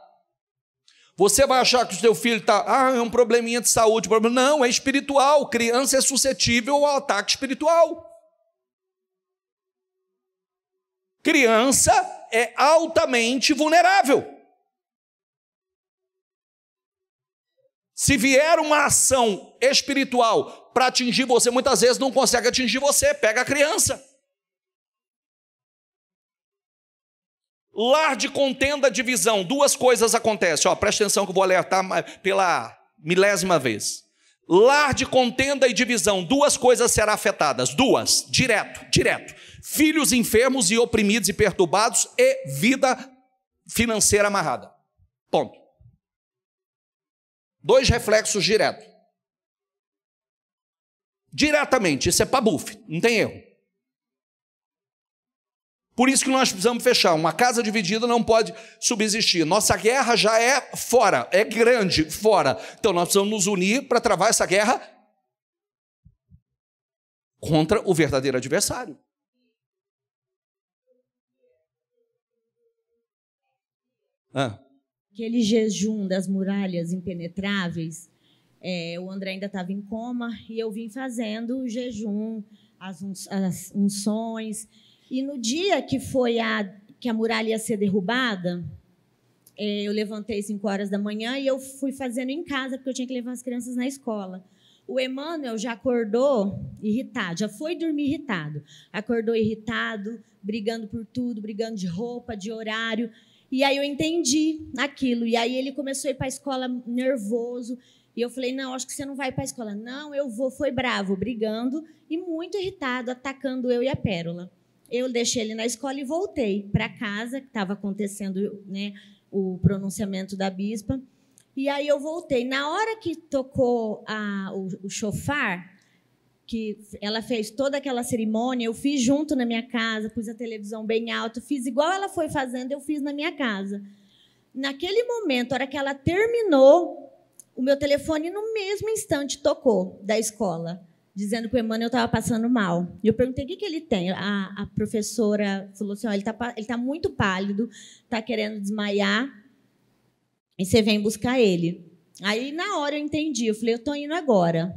Você vai achar que o teu filho está... é um probleminha de saúde. Não, é espiritual. Criança é suscetível ao ataque espiritual. Criança é altamente vulnerável. Se vier uma ação espiritual para atingir você, muitas vezes não consegue atingir você. Pega a criança. Lar de contenda, divisão, duas coisas acontecem. Presta atenção que eu vou alertar pela milésima vez. Lar de contenda e divisão, duas coisas serão afetadas. Duas, direto. Filhos enfermos e oprimidos e perturbados e vida financeira amarrada. Ponto. Dois reflexos diretos. Diretamente, isso é pabufe, não tem erro. Por isso que nós precisamos fechar. Uma casa dividida não pode subsistir. Nossa guerra já é fora, é grande, fora. Então nós precisamos nos unir para travar essa guerra contra o verdadeiro adversário. Aquele jejum das muralhas impenetráveis, o André ainda estava em coma e eu vim fazendo o jejum, as unções. E no dia que que a muralha ia ser derrubada, eu levantei 5 horas da manhã e eu fui fazendo em casa, porque eu tinha que levar as crianças na escola. O Emmanuel já acordou irritado, já foi dormir irritado. Acordou irritado, brigando por tudo, brigando de roupa, de horário. E aí eu entendi aquilo. E aí ele começou a ir para a escola nervoso. E eu falei, não, acho que você não vai para a escola. Não, eu vou. Foi bravo, brigando e muito irritado, atacando eu e a Pérola. Eu deixei ele na escola e voltei para casa, que estava acontecendo, né, o pronunciamento da bispa. E aí eu voltei. Na hora que tocou o chofar, que ela fez toda aquela cerimônia, eu fiz junto na minha casa, pus a televisão bem alta, fiz igual ela foi fazendo, eu fiz na minha casa. Naquele momento, a hora que ela terminou, o meu telefone, no mesmo instante, tocou da escola, dizendo que o Emmanuel estava passando mal. E eu perguntei o que ele tem. A professora falou assim, ele tá muito pálido, está querendo desmaiar, e você vem buscar ele. Aí, na hora, eu entendi. Eu falei, eu estou indo agora.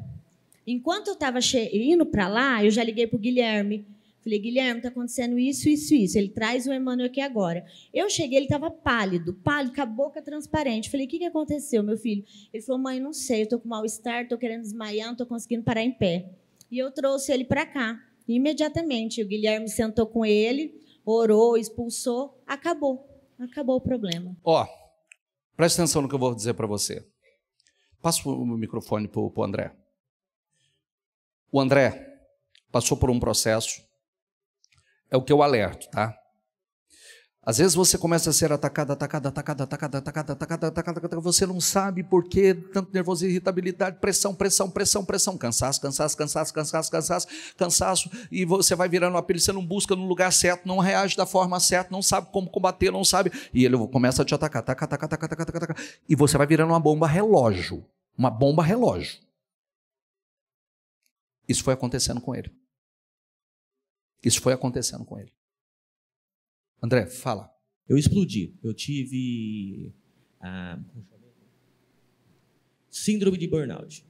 Enquanto eu estava indo para lá, eu já liguei para o Guilherme. Falei, Guilherme, está acontecendo isso, isso, isso. Ele traz o Emmanuel aqui agora. Eu cheguei, ele estava pálido, com a boca transparente. Falei, o que aconteceu, meu filho? Ele falou, mãe, não sei, eu estou com mal-estar, estou querendo desmaiar, não estou conseguindo parar em pé. E eu trouxe ele para cá. E, imediatamente, o Guilherme sentou com ele, orou, expulsou, acabou. Acabou o problema. Ó, presta atenção no que eu vou dizer para você. Passa o microfone para o André. O André passou por um processo, é o que eu alerto, tá? Às vezes você começa a ser atacado, você não sabe por quê, tanto nervoso, irritabilidade, pressão, cansaço, e você vai virando uma pilha, você não busca no lugar certo, não reage da forma certa, não sabe como combater, não sabe, e ele começa a te atacar, e você vai virando uma bomba relógio. Isso foi acontecendo com ele. André, fala. Eu explodi. Eu tive síndrome de burnout.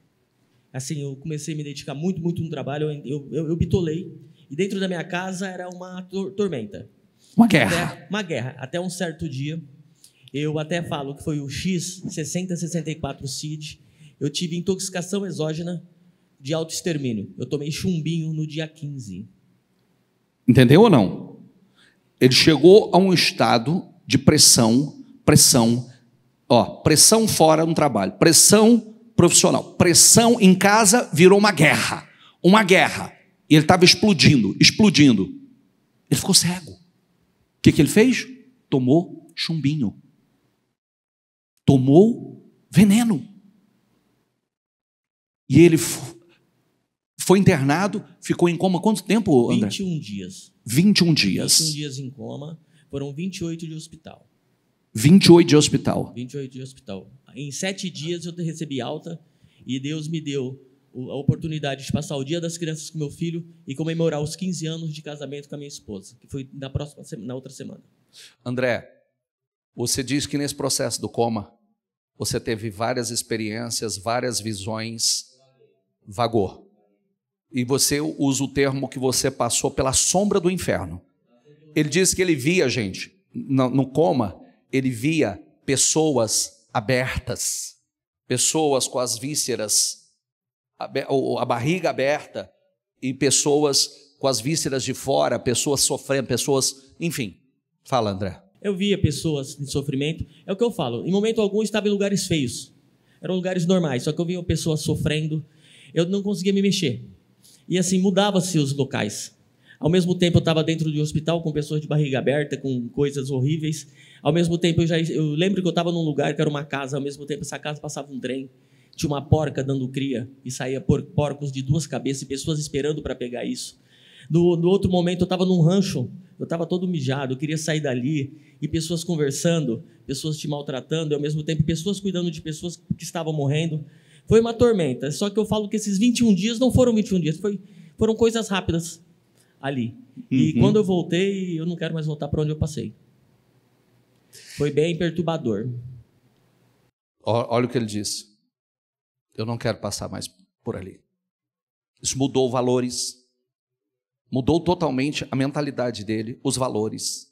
Assim, eu comecei a me dedicar muito no trabalho. Eu bitolei. E dentro da minha casa era uma tormenta. Uma guerra. Uma guerra. Até um certo dia, eu até falo que foi o X6064 CID. Eu tive intoxicação exógena de autoextermínio. Eu tomei chumbinho no dia 15. Entendeu ou não? Ele chegou a um estado de pressão fora no trabalho, pressão profissional, pressão em casa virou uma guerra. E ele estava explodindo. Ele ficou cego. O que ele fez? Tomou chumbinho. Tomou veneno. E ele foi internado, ficou em coma quanto tempo, André? 21 dias. 21 dias. 21 dias em coma, foram 28 de hospital. 28 de hospital. 28 de hospital. Em 7 dias eu recebi alta e Deus me deu a oportunidade de passar o Dia das Crianças com meu filho e comemorar os 15 anos de casamento com a minha esposa, que foi na outra semana. André, você diz que nesse processo do coma, você teve várias experiências, várias visões, vagou. E você usa o termo que você passou pela sombra do inferno. Ele diz que ele via, gente, no coma, ele via pessoas abertas, pessoas com as vísceras, a barriga aberta, e pessoas com as vísceras de fora, pessoas sofrendo, enfim. Fala, André. Eu via pessoas em sofrimento, é o que eu falo, em momento algum eu estava em lugares feios, eram lugares normais, só que eu via pessoas sofrendo, eu não conseguia me mexer. E assim, mudava-se os locais. Ao mesmo tempo eu estava dentro de um hospital com pessoas de barriga aberta, com coisas horríveis. Ao mesmo tempo eu lembro que eu estava num lugar que era uma casa, ao mesmo tempo essa casa passava um trem, tinha uma porca dando cria e saía porcos de 2 cabeças e pessoas esperando para pegar isso. No outro momento eu estava num rancho, eu estava todo mijado, eu queria sair dali, e pessoas conversando, pessoas te maltratando, e ao mesmo tempo pessoas cuidando de pessoas que estavam morrendo. Foi uma tormenta, só que eu falo que esses 21 dias não foram 21 dias, foram coisas rápidas ali. E quando eu voltei, eu não quero mais voltar para onde eu passei. Foi bem perturbador. Olha o que ele disse. Eu não quero passar mais por ali. Isso mudou valores, mudou totalmente a mentalidade dele, os valores.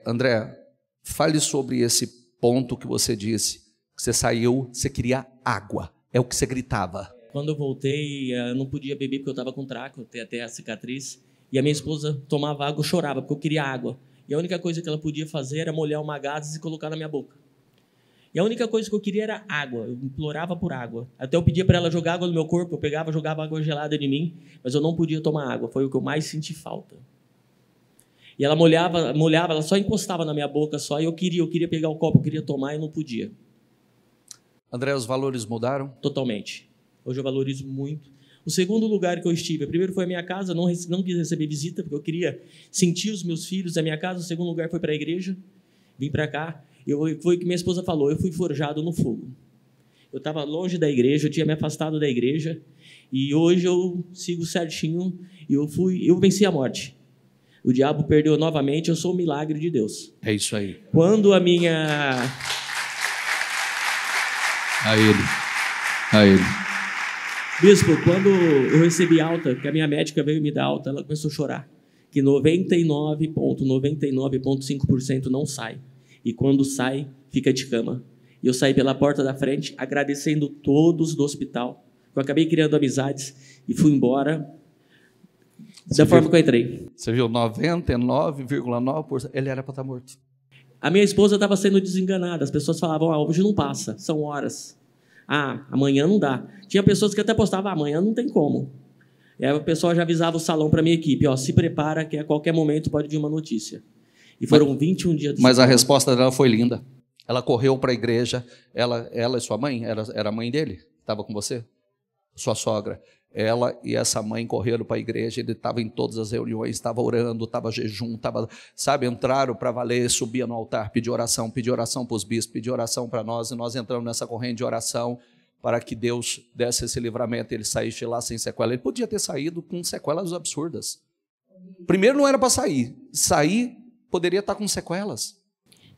André, fale sobre esse ponto que você disse. Você saiu, você queria água. É o que você gritava. Quando eu voltei, eu não podia beber porque eu estava com traco, até a cicatriz. E a minha esposa tomava água, eu chorava porque eu queria água. E a única coisa que ela podia fazer era molhar uma gaze e colocar na minha boca. E a única coisa que eu queria era água. Eu implorava por água. Até eu pedia para ela jogar água no meu corpo. Eu pegava, jogava água gelada em mim, mas eu não podia tomar água. Foi o que eu mais senti falta. E ela molhava, ela só encostava na minha boca só. E eu queria pegar o copo, eu queria tomar e não podia. André, os valores mudaram? Totalmente. Hoje eu valorizo muito. O segundo lugar que eu estive, primeiro foi a minha casa, não quis receber visita, porque eu queria sentir os meus filhos, a minha casa. O segundo lugar foi para a igreja, vim para cá. Foi o que minha esposa falou, eu fui forjado no fogo. Eu estava longe da igreja, eu tinha me afastado da igreja, e hoje eu sigo certinho, e eu venci a morte. O diabo perdeu novamente, eu sou um milagre de Deus. É isso aí. Quando a minha... A ele. Bispo, quando eu recebi alta, que a minha médica veio me dar alta, ela começou a chorar, que 99,5% não sai. E quando sai, fica de cama. E eu saí pela porta da frente, agradecendo todos do hospital. Eu acabei criando amizades e fui embora da forma que eu entrei. Você viu, 99,9%, ele era para estar morto. A minha esposa estava sendo desenganada. As pessoas falavam, hoje não passa, são horas. Amanhã não dá. Tinha pessoas que até postavam, amanhã não tem como. E aí o pessoal já avisava o salão para a minha equipe, se prepara que a qualquer momento pode vir uma notícia. E foram 21 dias de Mas a resposta dela foi linda. Ela correu para a igreja, ela e sua mãe, era a mãe dele, estava com você? Sua sogra. Ela e essa mãe correram para a igreja, ele estava em todas as reuniões, estava orando, estava jejum, entraram para valer, subia no altar, pediu oração para os bispos, pediu oração para nós, e nós entramos nessa corrente de oração para que Deus desse esse livramento, ele saísse lá sem sequela. Ele podia ter saído com sequelas absurdas. Primeiro não era para sair poderia estar com sequelas.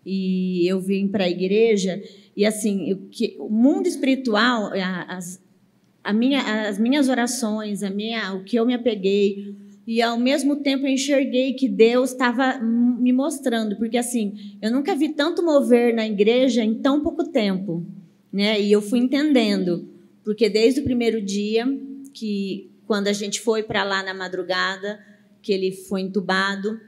E eu vim para a igreja, e assim, o mundo espiritual, as minhas orações, o que eu me apeguei, e ao mesmo tempo eu enxerguei que Deus estava me mostrando, porque assim, eu nunca vi tanto mover na igreja em tão pouco tempo, né? E eu fui entendendo, porque desde o primeiro dia, que quando a gente foi para lá na madrugada, que ele foi entubado,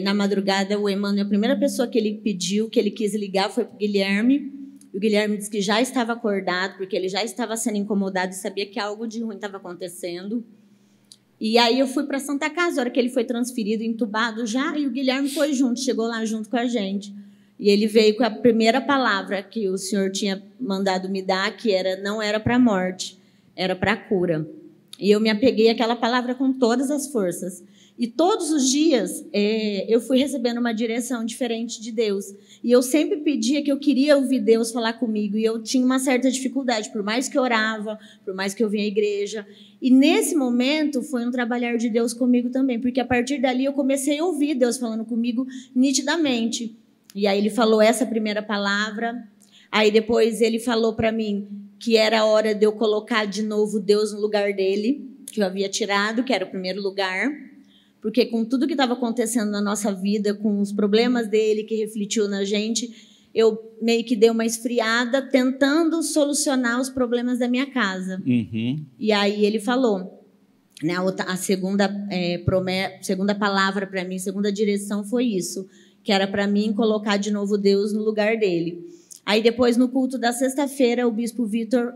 na madrugada o Emmanuel, a primeira pessoa que ele pediu, que ele quis ligar, foi para o Guilherme. O Guilherme disse que já estava acordado, porque ele já estava sendo incomodado e sabia que algo de ruim estava acontecendo. E aí eu fui para a Santa Casa, a hora que ele foi transferido, entubado já, e o Guilherme foi junto, chegou lá junto com a gente. E ele veio com a primeira palavra que o Senhor tinha mandado me dar, que não era para a morte, era para a cura. E eu me apeguei àquela palavra com todas as forças. E todos os dias eu fui recebendo uma direção diferente de Deus. E eu sempre pedia que eu queria ouvir Deus falar comigo. E eu tinha uma certa dificuldade, por mais que eu orava, por mais que eu vinha à igreja. E nesse momento foi um trabalhar de Deus comigo também. Porque a partir dali eu comecei a ouvir Deus falando comigo nitidamente. E aí ele falou essa primeira palavra. Aí depois ele falou para mim que era a hora de eu colocar de novo Deus no lugar dele, que eu havia tirado, que era o primeiro lugar. Porque com tudo que estava acontecendo na nossa vida, com os problemas dele que refletiu na gente, eu meio que dei uma esfriada tentando solucionar os problemas da minha casa. Uhum. E aí ele falou, né, a segunda palavra para mim, segunda direção foi isso, que era para mim colocar de novo Deus no lugar dele. Aí depois, no culto da sexta-feira, o bispo Vitor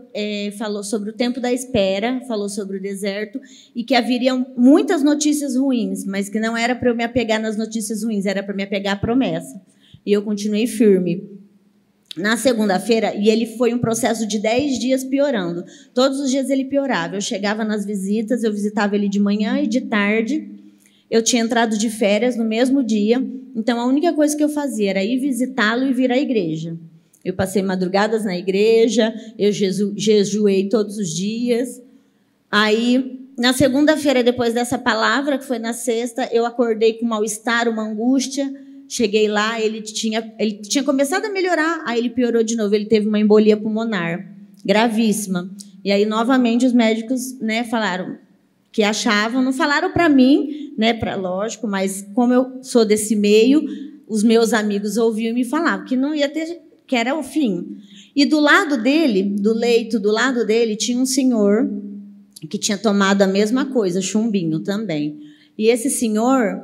falou sobre o tempo da espera, falou sobre o deserto, e que haveriam muitas notícias ruins, mas que não era para eu me apegar nas notícias ruins, era para me apegar à promessa. E eu continuei firme. Na segunda-feira, e ele foi um processo de 10 dias piorando. Todos os dias ele piorava. Eu chegava nas visitas, eu visitava ele de manhã e de tarde. Eu tinha entrado de férias no mesmo dia, então a única coisa que eu fazia era ir visitá-lo e vir à igreja. Eu passei madrugadas na igreja, eu jejuei todos os dias. Aí, na segunda-feira, depois dessa palavra, que foi na sexta, eu acordei com mal-estar, uma angústia. Cheguei lá, ele tinha começado a melhorar, aí ele piorou de novo. Ele teve uma embolia pulmonar, gravíssima. E aí, novamente, os médicos, né, falaram que achavam, não falaram para mim, né, lógico, mas como eu sou desse meio, os meus amigos ouviam e me falavam que não ia ter... que era o fim. E do lado dele, do leito, do lado dele, tinha um senhor que tinha tomado a mesma coisa, chumbinho também. E esse senhor,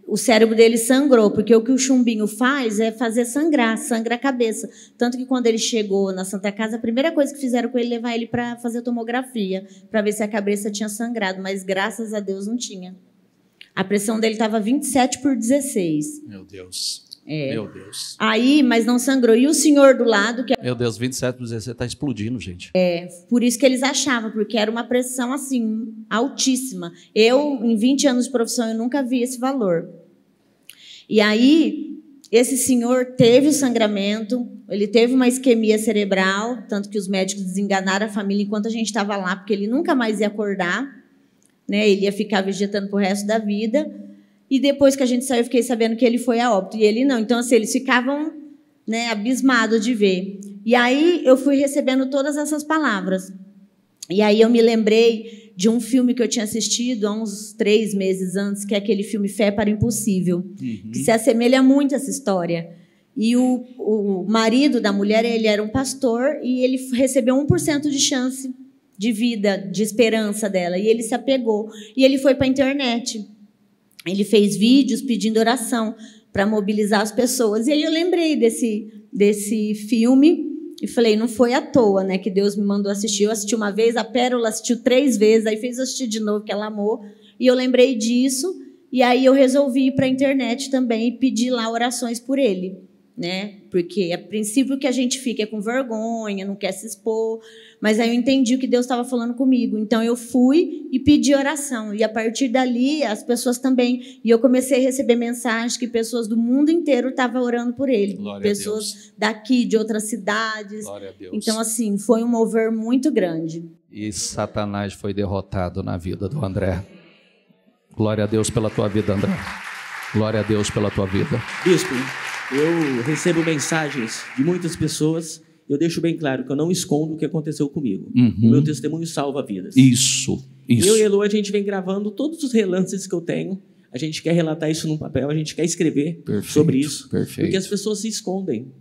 o cérebro dele sangrou, porque o que o chumbinho faz é fazer sangra a cabeça. Tanto que quando ele chegou na Santa Casa, a primeira coisa que fizeram com ele levar ele para fazer tomografia, para ver se a cabeça tinha sangrado, mas graças a Deus não tinha. A pressão dele estava 27/16. Meu Deus. Meu Deus. Aí, mas não sangrou. E o senhor do lado... Meu Deus, 27/16 está explodindo, gente. Por isso que eles achavam, porque era uma pressão, assim, altíssima. Eu, em 20 anos de profissão, eu nunca vi esse valor. E aí, esse senhor teve o sangramento, ele teve uma isquemia cerebral, tanto que os médicos desenganaram a família enquanto a gente estava lá, porque ele nunca mais ia acordar, né? Ele ia ficar vegetando pro resto da vida. E depois que a gente saiu, eu fiquei sabendo que ele foi a óbito, e ele não. Então, assim, eles ficavam, né, abismados de ver. E aí eu fui recebendo todas essas palavras. E aí eu me lembrei de um filme que eu tinha assistido há uns 3 meses antes, que é aquele filme Fé para o Impossível, que se assemelha muito a essa história. E o marido da mulher, ele era um pastor, e ele recebeu 1% de chance de vida, de esperança dela. E ele se apegou. E ele foi para a internet. Ele fez vídeos pedindo oração para mobilizar as pessoas. E aí eu lembrei desse filme e falei, não foi à toa, né, que Deus me mandou assistir. Eu assisti uma vez, a Pérola assistiu 3 vezes, aí fez eu assistir de novo, que ela amou. E eu lembrei disso, e aí eu resolvi ir para a internet também e pedir lá orações por ele, né? Porque, a princípio, que a gente fica é com vergonha, não quer se expor, mas aí eu entendi o que Deus estava falando comigo. Então, eu fui e pedi oração. E, a partir dali, as pessoas também... E eu comecei a receber mensagens que pessoas do mundo inteiro estavam orando por ele. Glória pessoas daqui, de outras cidades. Glória a Deus. Então, assim, foi um mover muito grande. E Satanás foi derrotado na vida do André. Glória a Deus pela tua vida, André. Glória a Deus pela tua vida. Bispo, eu recebo mensagens de muitas pessoas. Eu deixo bem claro que eu não escondo o que aconteceu comigo. O meu testemunho salva vidas. Isso. Eu e a Elo, a gente vem gravando todos os relances que eu tenho. A gente quer relatar isso num papel, a gente quer escrever sobre isso. Perfeito. Porque as pessoas se escondem.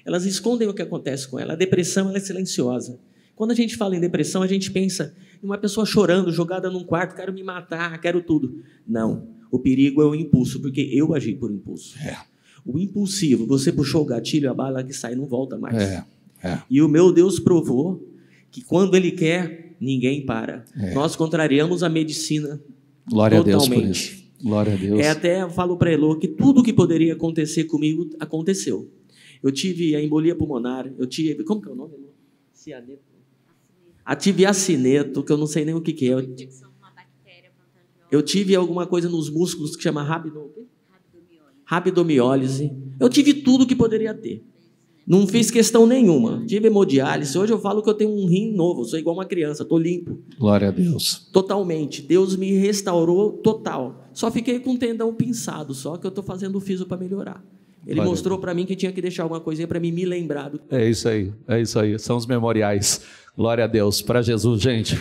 Elas escondem o que acontece com ela. A depressão, ela é silenciosa. Quando a gente fala em depressão, a gente pensa em uma pessoa chorando, jogada num quarto, quero me matar, quero tudo. Não. O perigo é o impulso, porque eu agi por impulso. O impulsivo, você puxou o gatilho, a bala que sai não volta mais. E o meu Deus provou que quando Ele quer, ninguém para. Nós contrariamos a medicina. Glória totalmente. a Deus por isso. Glória a Deus. Até eu falo para Elo que tudo que poderia acontecer comigo, aconteceu. Eu tive a embolia pulmonar, eu tive... Como que é o nome, Elo? Cianeto. Tive acineto, que eu não sei nem o que é. Eu tive alguma coisa nos músculos que chama rabdomiólise. Eu tive tudo que poderia ter. Não fiz questão nenhuma. Tive hemodiálise. Hoje eu falo que eu tenho um rim novo. Sou igual uma criança. Estou limpo. Glória a Deus. Totalmente. Deus me restaurou total. Só fiquei com o tendão pinçado. Só que eu estou fazendo o fisio para melhorar. Ele mostrou para mim que tinha que deixar alguma coisinha para mim me lembrar. É isso aí. É isso aí. São os memoriais. Glória a Deus. Para Jesus, gente.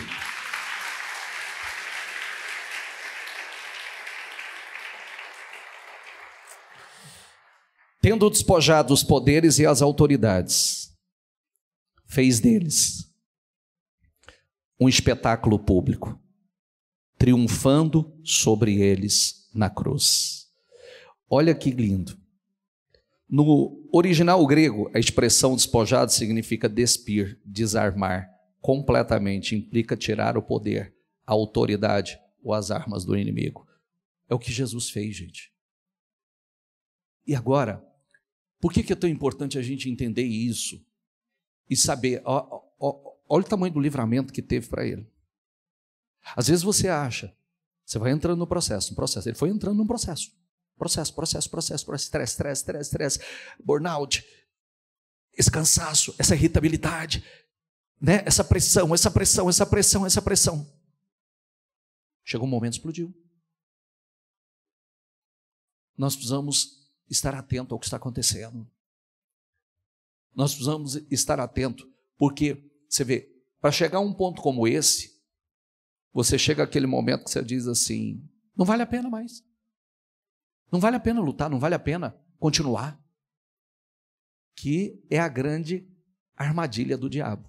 Tendo despojado os poderes e as autoridades, fez deles um espetáculo público, triunfando sobre eles na cruz. Olha que lindo. No original grego, a expressão despojado significa despir, desarmar. Completamente implica tirar o poder, a autoridade ou as armas do inimigo. É o que Jesus fez, gente. E agora, por que é tão importante a gente entender isso e saber, olha o tamanho do livramento que teve para ele. Às vezes você acha, você vai entrando no processo, ele foi entrando num processo, estresse, burnout, esse cansaço, essa irritabilidade, né? essa pressão. Chegou um momento, explodiu. Nós precisamos estar atento ao que está acontecendo. Nós precisamos estar atento, porque, você vê, para chegar a um ponto como esse, você chega àquele momento que você diz assim, não vale a pena mais. Não vale a pena lutar, não vale a pena continuar. Que é a grande armadilha do diabo,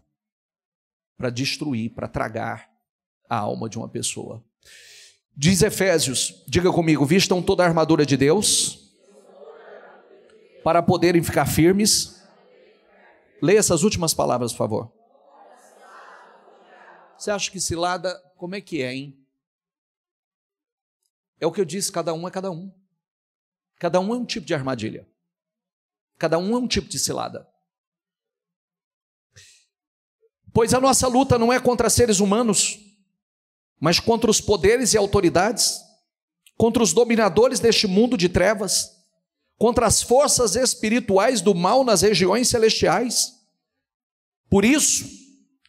para destruir, para tragar a alma de uma pessoa. Diz Efésios, diga comigo, vistam toda a armadura de Deus, para poderem ficar firmes. Leia essas últimas palavras, por favor. Você acha que cilada, como é que é, hein? É o que eu disse, cada um é cada um. Cada um é um tipo de armadilha. Cada um é um tipo de cilada. Pois a nossa luta não é contra seres humanos, mas contra os poderes e autoridades, contra os dominadores deste mundo de trevas, contra as forças espirituais do mal nas regiões celestiais. Por isso,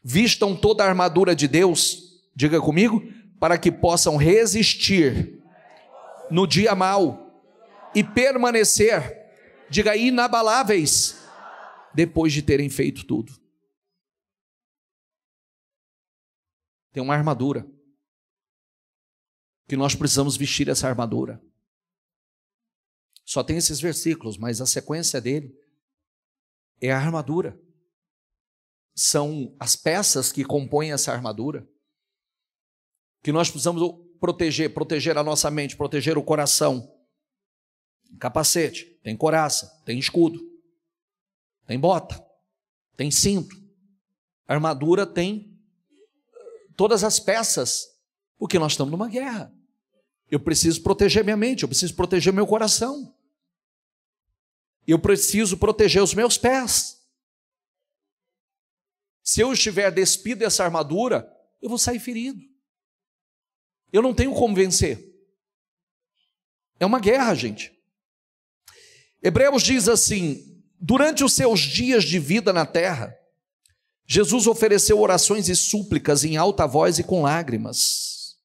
vistam toda a armadura de Deus, diga comigo, para que possam resistir no dia mau e permanecer, diga, inabaláveis, depois de terem feito tudo. Tem uma armadura, que nós precisamos vestir essa armadura. Só tem esses versículos, mas a sequência dele é a armadura. São as peças que compõem essa armadura, que nós precisamos proteger a nossa mente, proteger o coração. Capacete, tem coraça, tem escudo, tem bota, tem cinto. A armadura tem todas as peças, porque nós estamos numa guerra. Eu preciso proteger minha mente, eu preciso proteger meu coração. Eu preciso proteger os meus pés. Se eu estiver despido dessa armadura, eu vou sair ferido. Eu não tenho como vencer. É uma guerra, gente. Hebreus diz assim: durante os seus dias de vida na terra, Jesus ofereceu orações e súplicas em alta voz e com lágrimas.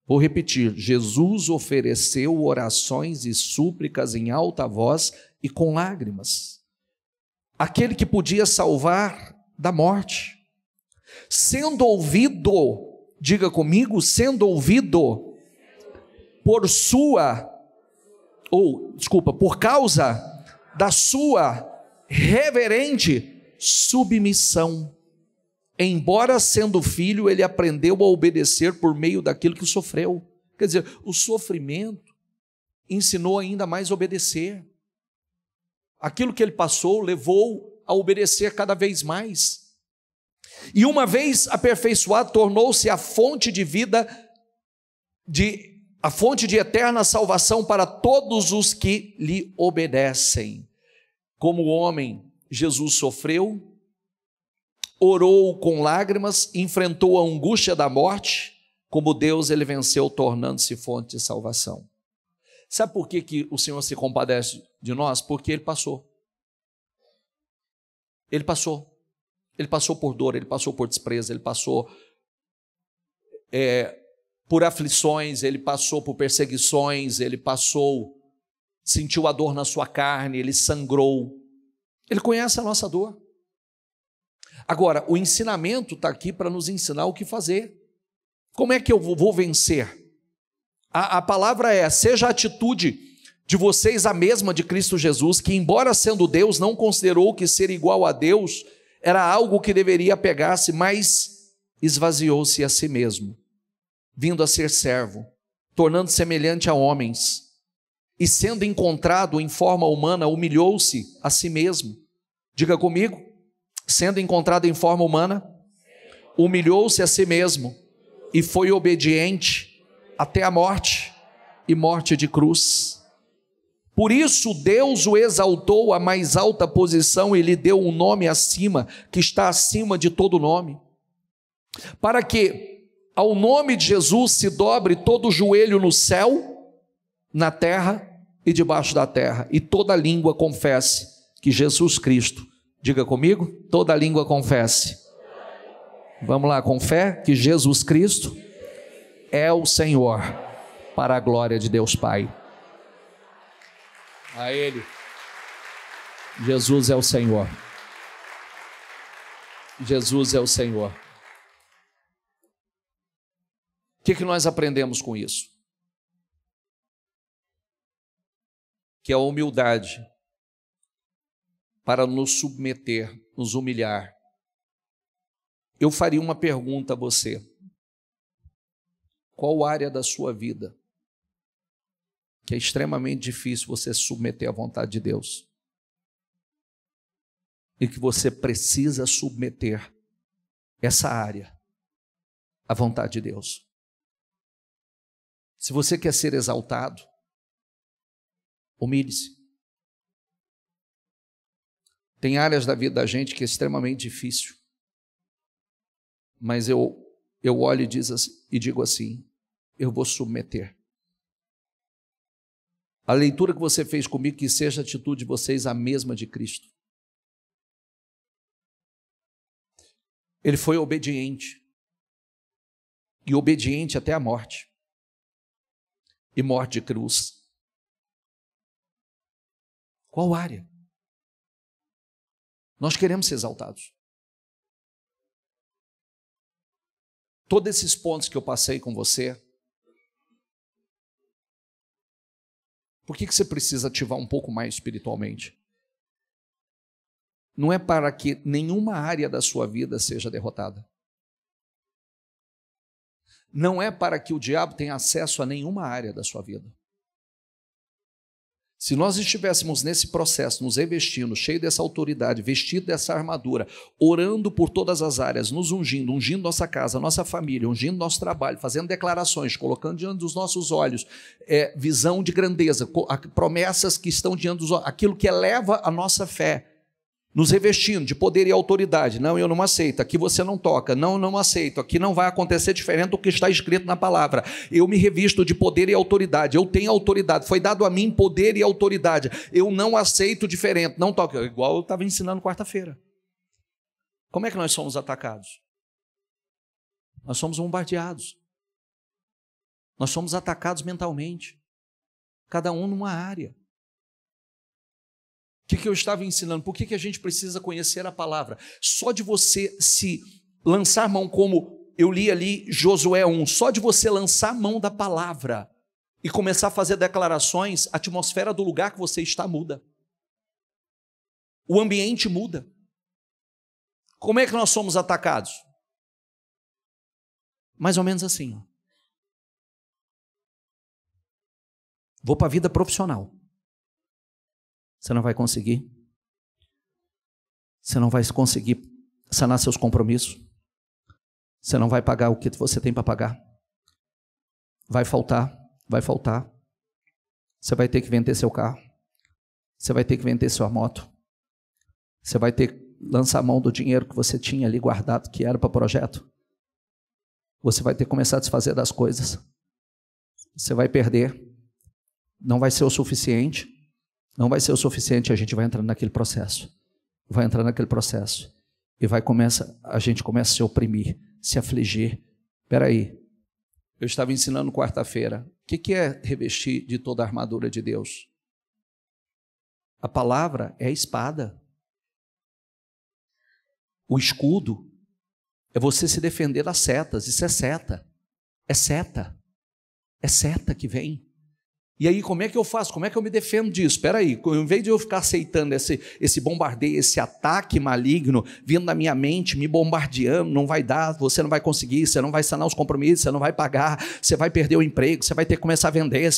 Vou repetir: Jesus ofereceu orações e súplicas em alta voz e com lágrimas. Aquele que podia salvar da morte, sendo ouvido, diga comigo, sendo ouvido por causa da sua reverente submissão. Embora sendo filho, ele aprendeu a obedecer por meio daquilo que sofreu. Quer dizer, o sofrimento ensinou ainda mais a obedecer. Aquilo que ele passou levou a obedecer cada vez mais. E uma vez aperfeiçoado, tornou-se a fonte de vida, a fonte de eterna salvação para todos os que lhe obedecem. Como homem, Jesus sofreu, orou com lágrimas, enfrentou a angústia da morte. Como Deus, ele venceu, tornando-se fonte de salvação. Sabe por que o Senhor se compadece de nós? Porque ele passou. Ele passou. Ele passou por dor, ele passou por desprezo, ele passou por aflições, ele passou por perseguições, ele sentiu a dor na sua carne, ele sangrou. Ele conhece a nossa dor. Agora, o ensinamento está aqui para nos ensinar o que fazer. Como é que eu vou vencer? A palavra é: seja a atitude de vocês a mesma de Cristo Jesus, que embora sendo Deus, não considerou que ser igual a Deus era algo que deveria apegar-se, mas esvaziou-se a si mesmo, vindo a ser servo, tornando-se semelhante a homens, e sendo encontrado em forma humana, humilhou-se a si mesmo. Diga comigo: sendo encontrado em forma humana, humilhou-se a si mesmo, e foi obediente até a morte, e morte de cruz. Por isso Deus o exaltou à mais alta posição e lhe deu um nome acima, que está acima de todo nome, para que ao nome de Jesus se dobre todo o joelho no céu, na terra e debaixo da terra, e toda língua confesse que Jesus Cristo, diga comigo, toda língua confesse. Vamos lá, com fé, que Jesus Cristo é o Senhor, para a glória de Deus Pai. A Ele, Jesus é o Senhor. Jesus é o Senhor. O que nós aprendemos com isso? Que a humildade para nos submeter, nos humilhar. Eu faria uma pergunta a você: qual área da sua vida que é extremamente difícil você se submeter à vontade de Deus e que você precisa submeter essa área à vontade de Deus? Se você quer ser exaltado, humilhe-se. Tem áreas da vida da gente que é extremamente difícil, mas eu olho e digo assim: eu vou submeter. A leitura que você fez comigo, que seja a atitude de vocês a mesma de Cristo. Ele foi obediente. E obediente até a morte. E morte de cruz. Qual área? Nós queremos ser exaltados. Todos esses pontos que eu passei com você, por que você precisa ativar um pouco mais espiritualmente? Não é para que nenhuma área da sua vida seja derrotada. Não é para que o diabo tenha acesso a nenhuma área da sua vida. Se nós estivéssemos nesse processo, nos revestindo, cheio dessa autoridade, vestido dessa armadura, orando por todas as áreas, nos ungindo nossa casa, nossa família, ungindo nosso trabalho, fazendo declarações, colocando diante dos nossos olhos visão de grandeza, promessas que estão diante dos olhos, aquilo que eleva a nossa fé, nos revestindo de poder e autoridade. Não, eu não aceito, aqui você não toca, não aceito, aqui não vai acontecer diferente do que está escrito na palavra. Eu me revisto de poder e autoridade, eu tenho autoridade, foi dado a mim poder e autoridade, eu não aceito diferente, não toca, igual eu estava ensinando quarta-feira. Como é que nós somos atacados? Nós somos bombardeados, nós somos atacados mentalmente, cada um numa área. O que eu estava ensinando? Por que a gente precisa conhecer a palavra? Só de você se lançar mão, como eu li ali Josué 1, só de você lançar mão da palavra e começar a fazer declarações, a atmosfera do lugar que você está muda. O ambiente muda. Como é que nós somos atacados? Mais ou menos assim. Ó. Vou para a vida profissional. Você não vai conseguir. Você não vai conseguir sanar seus compromissos. Você não vai pagar o que você tem para pagar. Vai faltar, vai faltar. Você vai ter que vender seu carro. Você vai ter que vender sua moto. Você vai ter que lançar a mão do dinheiro que você tinha ali guardado, que era para o projeto. Você vai ter que começar a desfazer das coisas. Você vai perder. Não vai ser o suficiente. Não vai ser o suficiente, a gente vai entrar naquele processo. Vai entrar naquele processo. E a gente começa a se oprimir, se afligir. Espera aí, eu estava ensinando quarta-feira. O que é revestir de toda a armadura de Deus? A palavra é a espada. O escudo é você se defender das setas. Isso é seta. É seta. É seta que vem. E aí, como é que eu faço? Como é que eu me defendo disso? Espera aí, em vez de eu ficar aceitando esse bombardeio, esse ataque maligno, vindo na minha mente, me bombardeando, não vai dar, você não vai conseguir, você não vai sanar os compromissos, você não vai pagar, você vai perder o emprego, você vai ter que começar a vender,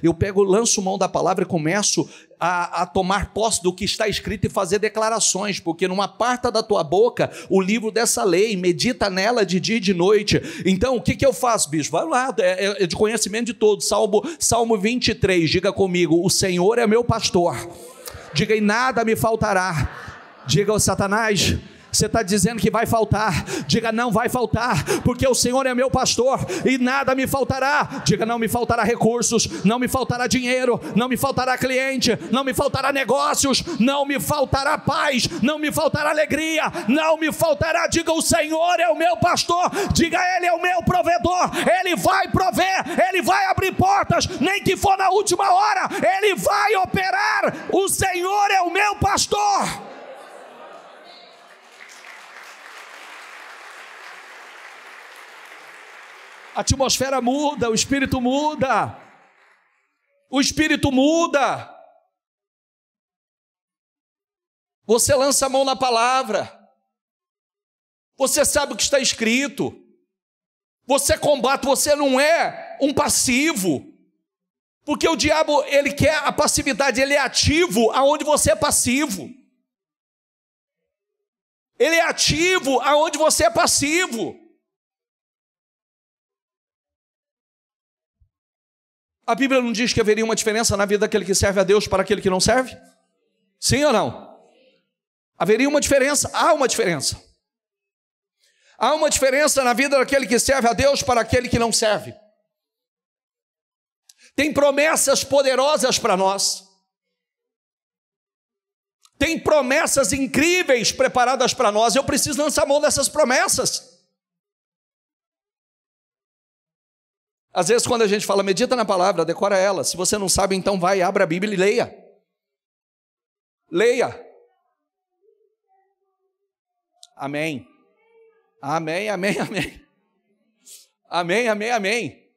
eu lanço mão da palavra e começo a tomar posse do que está escrito e fazer declarações, porque não aparta da tua boca o livro dessa lei, medita nela de dia e de noite. Então, o que eu faço, bispo? Vai lá, é de conhecimento de todos, Salmo 23, diga comigo, o Senhor é meu pastor, diga, e nada me faltará. Diga, Satanás, você está dizendo que vai faltar, diga, não vai faltar, porque o Senhor é meu pastor e nada me faltará. Diga, não me faltará recursos, não me faltará dinheiro, não me faltará cliente, não me faltará negócios, não me faltará paz, não me faltará alegria, não me faltará. Diga, o Senhor é o meu pastor, diga, Ele é o meu provedor, Ele vai prover, Ele vai abrir portas, nem que for na última hora, Ele vai operar. O Senhor é o meu pastor. A atmosfera muda, o espírito muda. O espírito muda. Você lança a mão na palavra. Você sabe o que está escrito. Você combate, você não é um passivo. Porque o diabo, ele quer a passividade, ele é ativo aonde você é passivo. Ele é ativo aonde você é passivo. A Bíblia não diz que haveria uma diferença na vida daquele que serve a Deus para aquele que não serve? Sim ou não? Haveria uma diferença? Há uma diferença. Há uma diferença na vida daquele que serve a Deus para aquele que não serve. Tem promessas poderosas para nós. Tem promessas incríveis preparadas para nós. Eu preciso lançar mão dessas promessas. Às vezes quando a gente fala, medita na palavra, decora ela. Se você não sabe, então vai, abra a Bíblia e leia. Leia. Amém. Amém, amém, amém. Amém, amém, amém.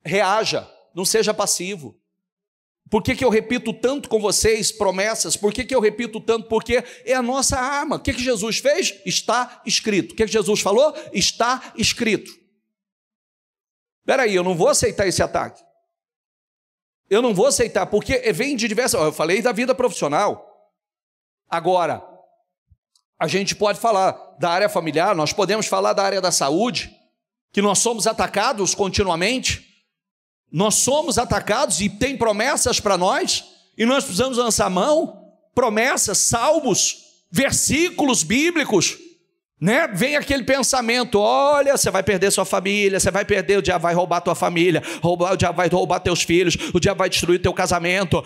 Reaja, não seja passivo. Por que eu repito tanto com vocês promessas? Por que eu repito tanto? Porque é a nossa arma. O que Jesus fez? Está escrito. O que Jesus falou? Está escrito. Espera aí, eu não vou aceitar esse ataque. Eu não vou aceitar, porque vem de diversas... Eu falei da vida profissional. Agora, a gente pode falar da área familiar, nós podemos falar da área da saúde, que nós somos atacados continuamente. Nós somos atacados e tem promessas para nós, e nós precisamos lançar mão, promessas, salmos, versículos bíblicos, né? Vem aquele pensamento, olha, você vai perder sua família, você vai perder, o diabo vai roubar tua família, o diabo vai roubar teus filhos, o diabo vai destruir teu casamento,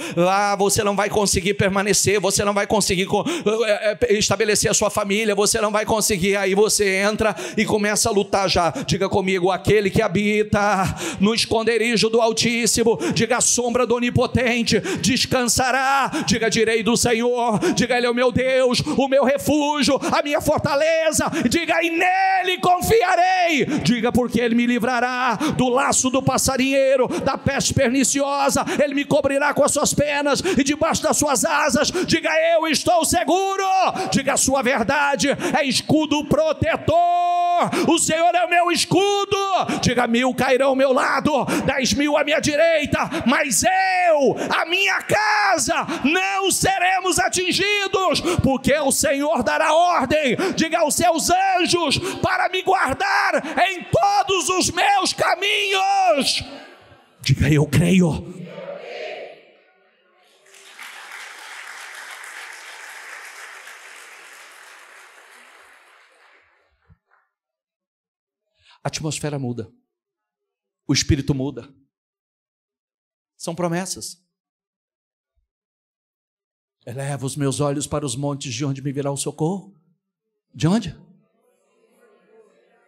você não vai conseguir permanecer, você não vai conseguir estabelecer a sua família, você não vai conseguir, aí você entra e começa a lutar já. Diga comigo, aquele que habita no esconderijo do Altíssimo, diga a sombra do Onipotente, descansará, diga direi do Senhor, diga ele é o meu Deus, o meu refúgio, a minha fortaleza, diga e nele confiarei, diga porque ele me livrará do laço do passarinheiro, da peste perniciosa, ele me cobrirá com as suas penas e debaixo das suas asas, diga eu estou seguro, diga a sua verdade é escudo protetor, o Senhor é o meu escudo, diga 1000 cairão ao meu lado, 10.000 à minha direita, mas eu, a minha casa, não seremos atingidos, porque o Senhor dará ordem, diga aos seus anjos para me guardar em todos os meus caminhos. Diga eu creio. A atmosfera muda, o espírito muda. São promessas. Eleva os meus olhos para os montes, de onde me virá o socorro? De onde?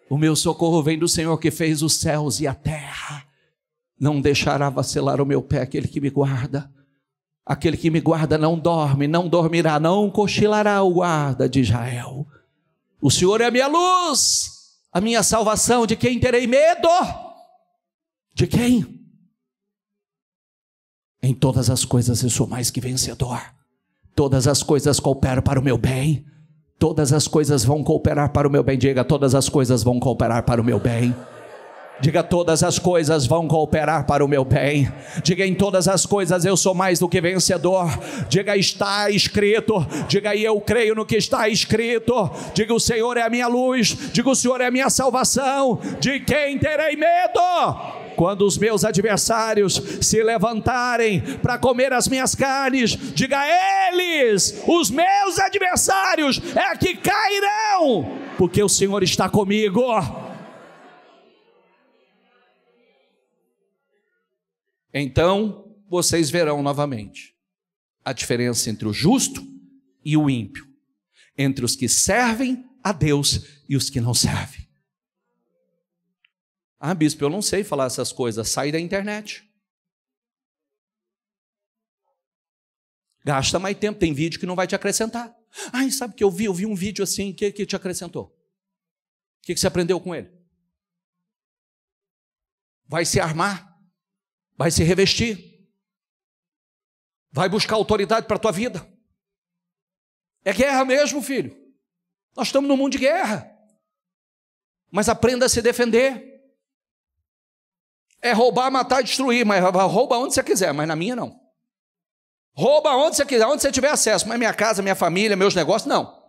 O meu socorro vem do Senhor que fez os céus e a terra. Não deixará vacilar o meu pé aquele que me guarda. Aquele que me guarda não dorme, não dormirá, não cochilará o guarda de Israel. O Senhor é a minha luz, a minha salvação. De quem terei medo? De quem? Em todas as coisas eu sou mais que vencedor. Todas as coisas cooperam para o meu bem. Todas as coisas vão cooperar para o meu bem. Diga, todas as coisas vão cooperar para o meu bem. Diga, todas as coisas vão cooperar para o meu bem. Diga, em todas as coisas eu sou mais do que vencedor. Diga, está escrito. Diga, eu creio no que está escrito. Diga, o Senhor é a minha luz. Diga, o Senhor é a minha salvação. De quem terei medo? Quando os meus adversários se levantarem para comer as minhas carnes, diga, eles, os meus adversários, é que cairão, porque o Senhor está comigo. Então, vocês verão novamente a diferença entre o justo e o ímpio, entre os que servem a Deus e os que não servem. Ah, bispo, eu não sei falar essas coisas. Sai da internet. Gasta mais tempo. Tem vídeo que não vai te acrescentar. Ah, sabe que eu vi um vídeo assim que te acrescentou. O que você aprendeu com ele? Vai se armar. Vai se revestir. Vai buscar autoridade para a tua vida. É guerra mesmo, filho. Nós estamos num mundo de guerra. Mas aprenda a se defender. É roubar, matar e destruir, mas rouba onde você quiser, mas na minha não. Rouba onde você quiser, onde você tiver acesso, mas minha casa, minha família, meus negócios, não.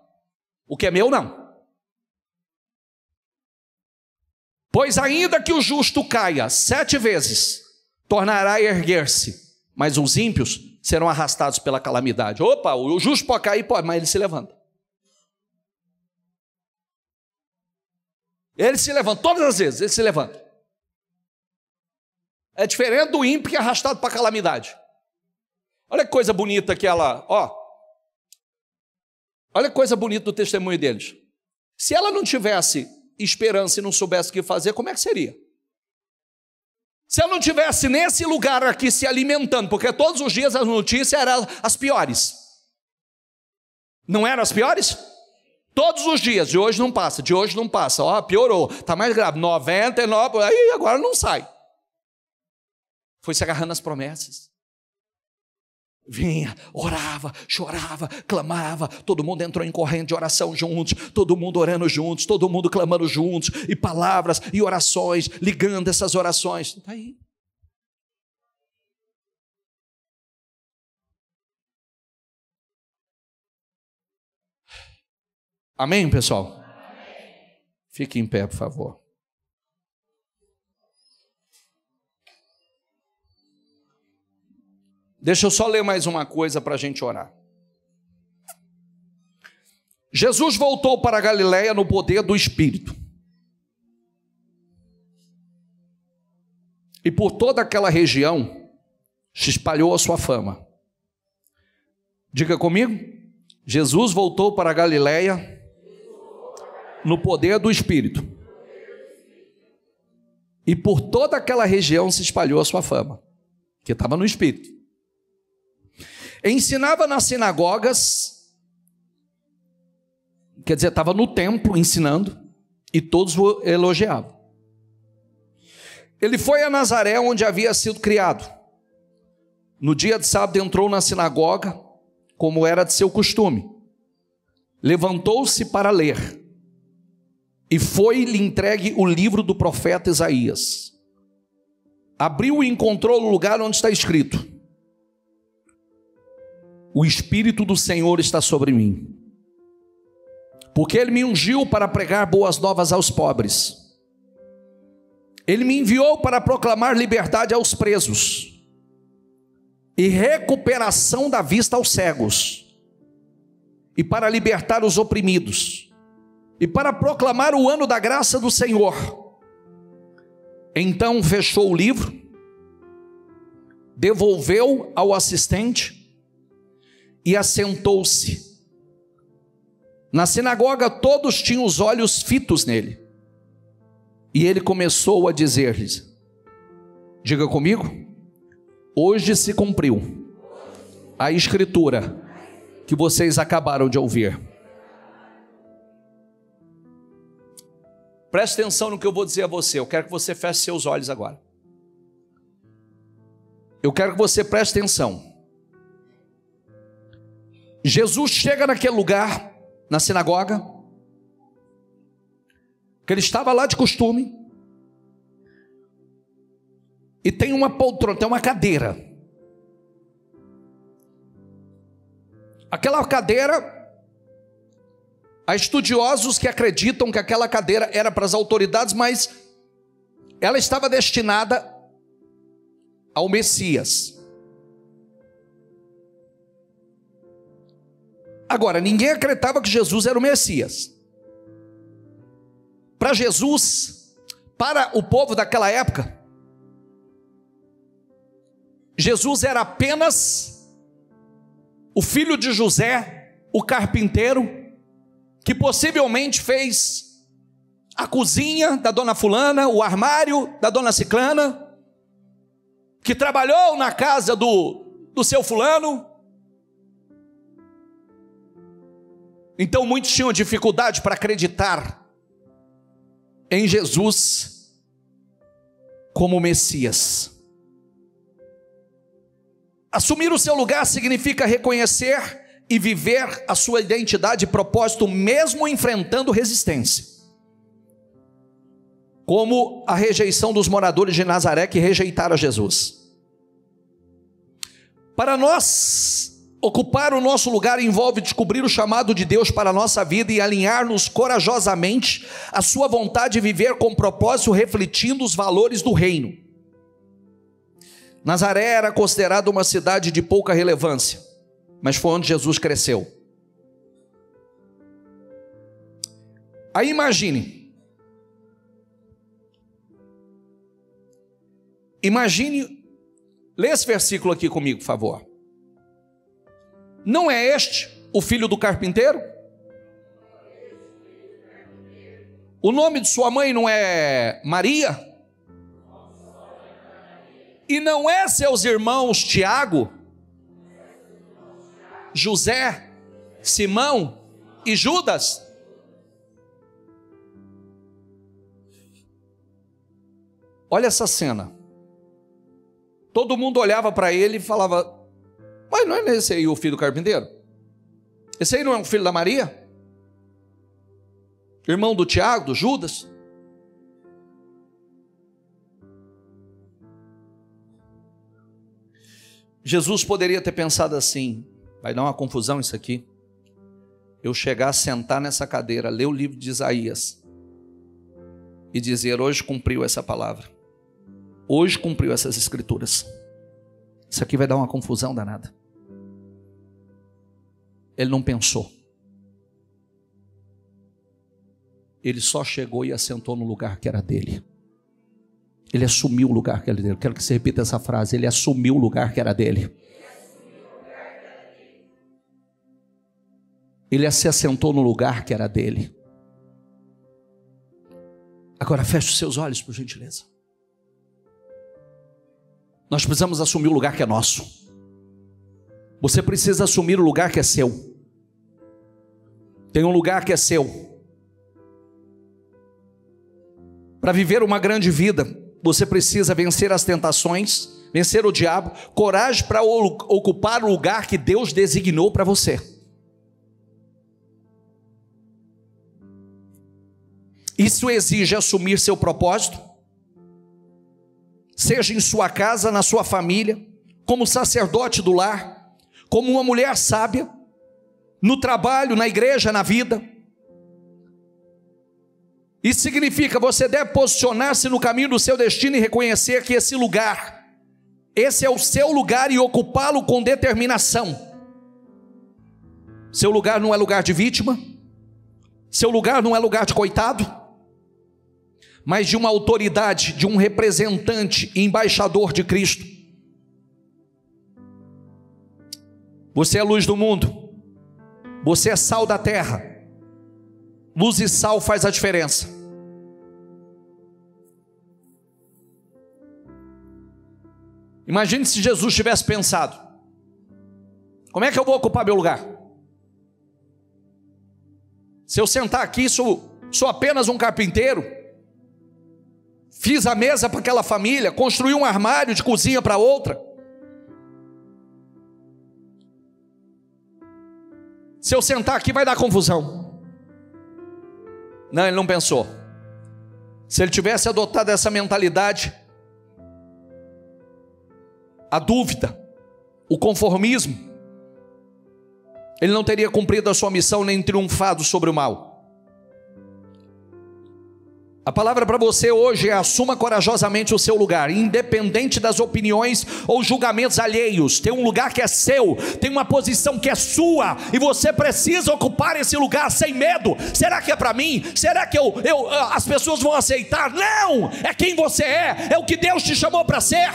O que é meu, não. Pois ainda que o justo caia 7 vezes, tornará a erguer-se, mas os ímpios serão arrastados pela calamidade. Opa, o justo pode cair, pode, mas ele se levanta. Ele se levanta, todas as vezes ele se levanta. É diferente do ímpio que é arrastado para a calamidade. Olha que coisa bonita que ela, olha que coisa bonita do testemunho deles. Se ela não tivesse esperança e não soubesse o que fazer, como é que seria? Se ela não tivesse nesse lugar aqui se alimentando, porque todos os dias as notícias eram as piores. Não eram as piores? Todos os dias, de hoje não passa, piorou, está mais grave, 99, aí agora não sai. Foi se agarrando às promessas. Vinha, orava, chorava, clamava, todo mundo entrou em corrente de oração juntos, todo mundo orando juntos, todo mundo clamando juntos, e palavras e orações, ligando essas orações. Está aí. Amém, pessoal? Amém. Fique em pé, por favor. Deixa eu só ler mais uma coisa para a gente orar. Jesus voltou para a Galiléia no poder do Espírito. E por toda aquela região se espalhou a sua fama. Diga comigo. Jesus voltou para a Galiléia no poder do Espírito. E por toda aquela região se espalhou a sua fama, que estava no Espírito. Ensinava nas sinagogas, quer dizer, estava no templo ensinando, e todos o elogiavam. Ele foi a Nazaré, onde havia sido criado. No dia de sábado entrou na sinagoga, como era de seu costume. Levantou-se para ler, e foi-lhe entregue o livro do profeta Isaías. Abriu e encontrou o lugar onde está escrito: o Espírito do Senhor está sobre mim, porque Ele me ungiu para pregar boas novas aos pobres. Ele me enviou para proclamar liberdade aos presos e recuperação da vista aos cegos, e para libertar os oprimidos, e para proclamar o ano da graça do Senhor. Então fechou o livro, devolveu ao assistente e assentou-se. Na sinagoga todos tinham os olhos fitos nele. E ele começou a dizer-lhes, diga comigo, hoje se cumpriu a escritura que vocês acabaram de ouvir. Preste atenção no que eu vou dizer a você. Eu quero que você feche seus olhos agora. Eu quero que você preste atenção. Jesus chega naquele lugar, na sinagoga, que ele estava lá de costume, e tem uma poltrona, tem uma cadeira. Aquela cadeira, há estudiosos que acreditam que aquela cadeira era para as autoridades, mas ela estava destinada ao Messias. Agora, ninguém acreditava que Jesus era o Messias. Para Jesus, para o povo daquela época, Jesus era apenas o filho de José, o carpinteiro, que possivelmente fez a cozinha da dona fulana, o armário da dona ciclana, que trabalhou na casa do seu fulano. Então muitos tinham dificuldade para acreditar em Jesus como Messias. Assumir o seu lugar significa reconhecer e viver a sua identidade e propósito, mesmo enfrentando resistência, como a rejeição dos moradores de Nazaré que rejeitaram Jesus. Para nós, ocupar o nosso lugar envolve descobrir o chamado de Deus para a nossa vida e alinhar-nos corajosamente à sua vontade de viver com propósito, refletindo os valores do reino. Nazaré era considerada uma cidade de pouca relevância, mas foi onde Jesus cresceu. Aí imagine, Imagine, lê esse versículo aqui comigo, por favor. Não é este o filho do carpinteiro? O nome de sua mãe não é Maria? E não é seus irmãos Tiago, José, Simão e Judas? Olha essa cena. Todo mundo olhava para ele e falava: mas não é esse aí o filho do carpinteiro? Esse aí não é o filho da Maria? Irmão do Tiago, do Judas? Jesus poderia ter pensado assim: vai dar uma confusão isso aqui. Eu chegar, sentar nessa cadeira, ler o livro de Isaías e dizer: hoje cumpriu essa palavra, hoje cumpriu essas escrituras. Isso aqui vai dar uma confusão danada. Ele não pensou. Ele só chegou e assentou no lugar que era dele. Ele assumiu o lugar que era dele. Quero que você repita essa frase: ele assumiu o lugar que era dele. Ele se assentou no lugar que era dele. Agora feche os seus olhos, por gentileza. Nós precisamos assumir o lugar que é nosso. Você precisa assumir o lugar que é seu. Tem um lugar que é seu. Para viver uma grande vida, você precisa vencer as tentações, vencer o diabo, coragem para ocupar o lugar que Deus designou para você. Isso exige assumir seu propósito, seja em sua casa, na sua família, como sacerdote do lar, como uma mulher sábia, no trabalho, na igreja, na vida. Isso significa você deve posicionar-se no caminho do seu destino e reconhecer que esse é o seu lugar, e ocupá-lo com determinação. Seu lugar não é lugar de vítima, seu lugar não é lugar de coitado, mas de uma autoridade, de um representante e embaixador de Cristo. Você é a luz do mundo, você é sal da terra. Luz e sal faz a diferença. Imagine se Jesus tivesse pensado: como é que eu vou ocupar meu lugar? Se eu sentar aqui, sou apenas um carpinteiro, fiz a mesa para aquela família, construí um armário de cozinha para outra. Se eu sentar aqui vai dar confusão. Não, ele não pensou. Se ele tivesse adotado essa mentalidade, a dúvida, o conformismo, ele não teria cumprido a sua missão nem triunfado sobre o mal. A palavra para você hoje é: assuma corajosamente o seu lugar, independente das opiniões ou julgamentos alheios. Tem um lugar que é seu, tem uma posição que é sua, e você precisa ocupar esse lugar sem medo. Será que é para mim? Será que as pessoas vão aceitar? Não! É quem você é o que Deus te chamou para ser.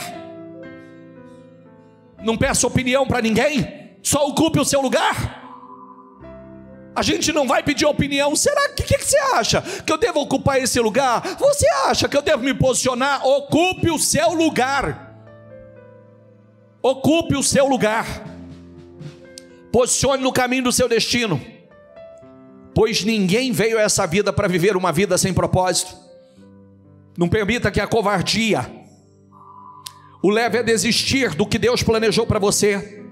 Não peça opinião para ninguém, só ocupe o seu lugar. A gente não vai pedir opinião. Será que você acha que eu devo ocupar esse lugar? Você acha que eu devo me posicionar? Ocupe o seu lugar. Ocupe o seu lugar. Posicione no caminho do seu destino, pois ninguém veio a essa vida para viver uma vida sem propósito. Não permita que a covardia o leve a desistir do que Deus planejou para você.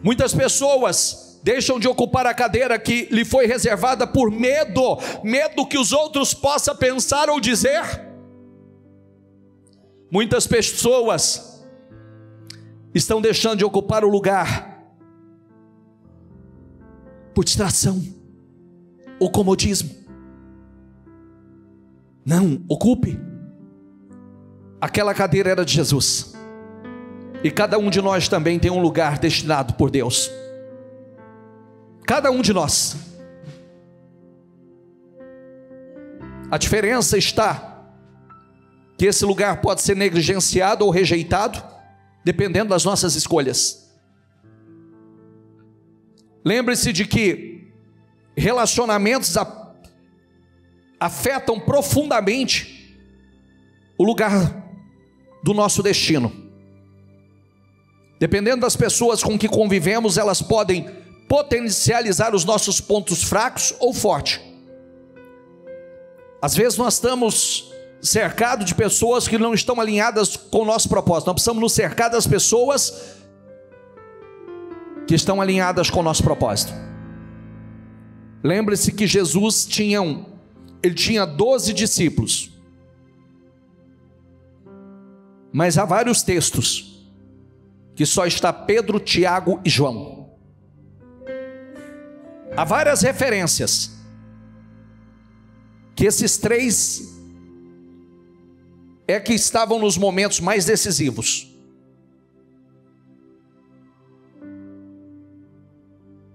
Muitas pessoas deixam de ocupar a cadeira que lhe foi reservada por medo que os outros possam pensar ou dizer. Muitas pessoas estão deixando de ocupar o lugar por distração ou comodismo. Não, ocupe. Aquela cadeira era de Jesus, e cada um de nós também tem um lugar destinado por Deus. Cada um de nós. A diferença está que esse lugar pode ser negligenciado ou rejeitado, dependendo das nossas escolhas. Lembre-se de que relacionamentos afetam profundamente o lugar do nosso destino. Dependendo das pessoas com que convivemos, elas podem potencializar os nossos pontos fracos ou fortes. Às vezes nós estamos cercados de pessoas que não estão alinhadas com o nosso propósito. Nós precisamos nos cercar das pessoas que estão alinhadas com o nosso propósito. Lembre-se que Jesus tinha 12 discípulos. Mas há vários textos que só está Pedro, Tiago e João. Há várias referências que esses três que estavam nos momentos mais decisivos.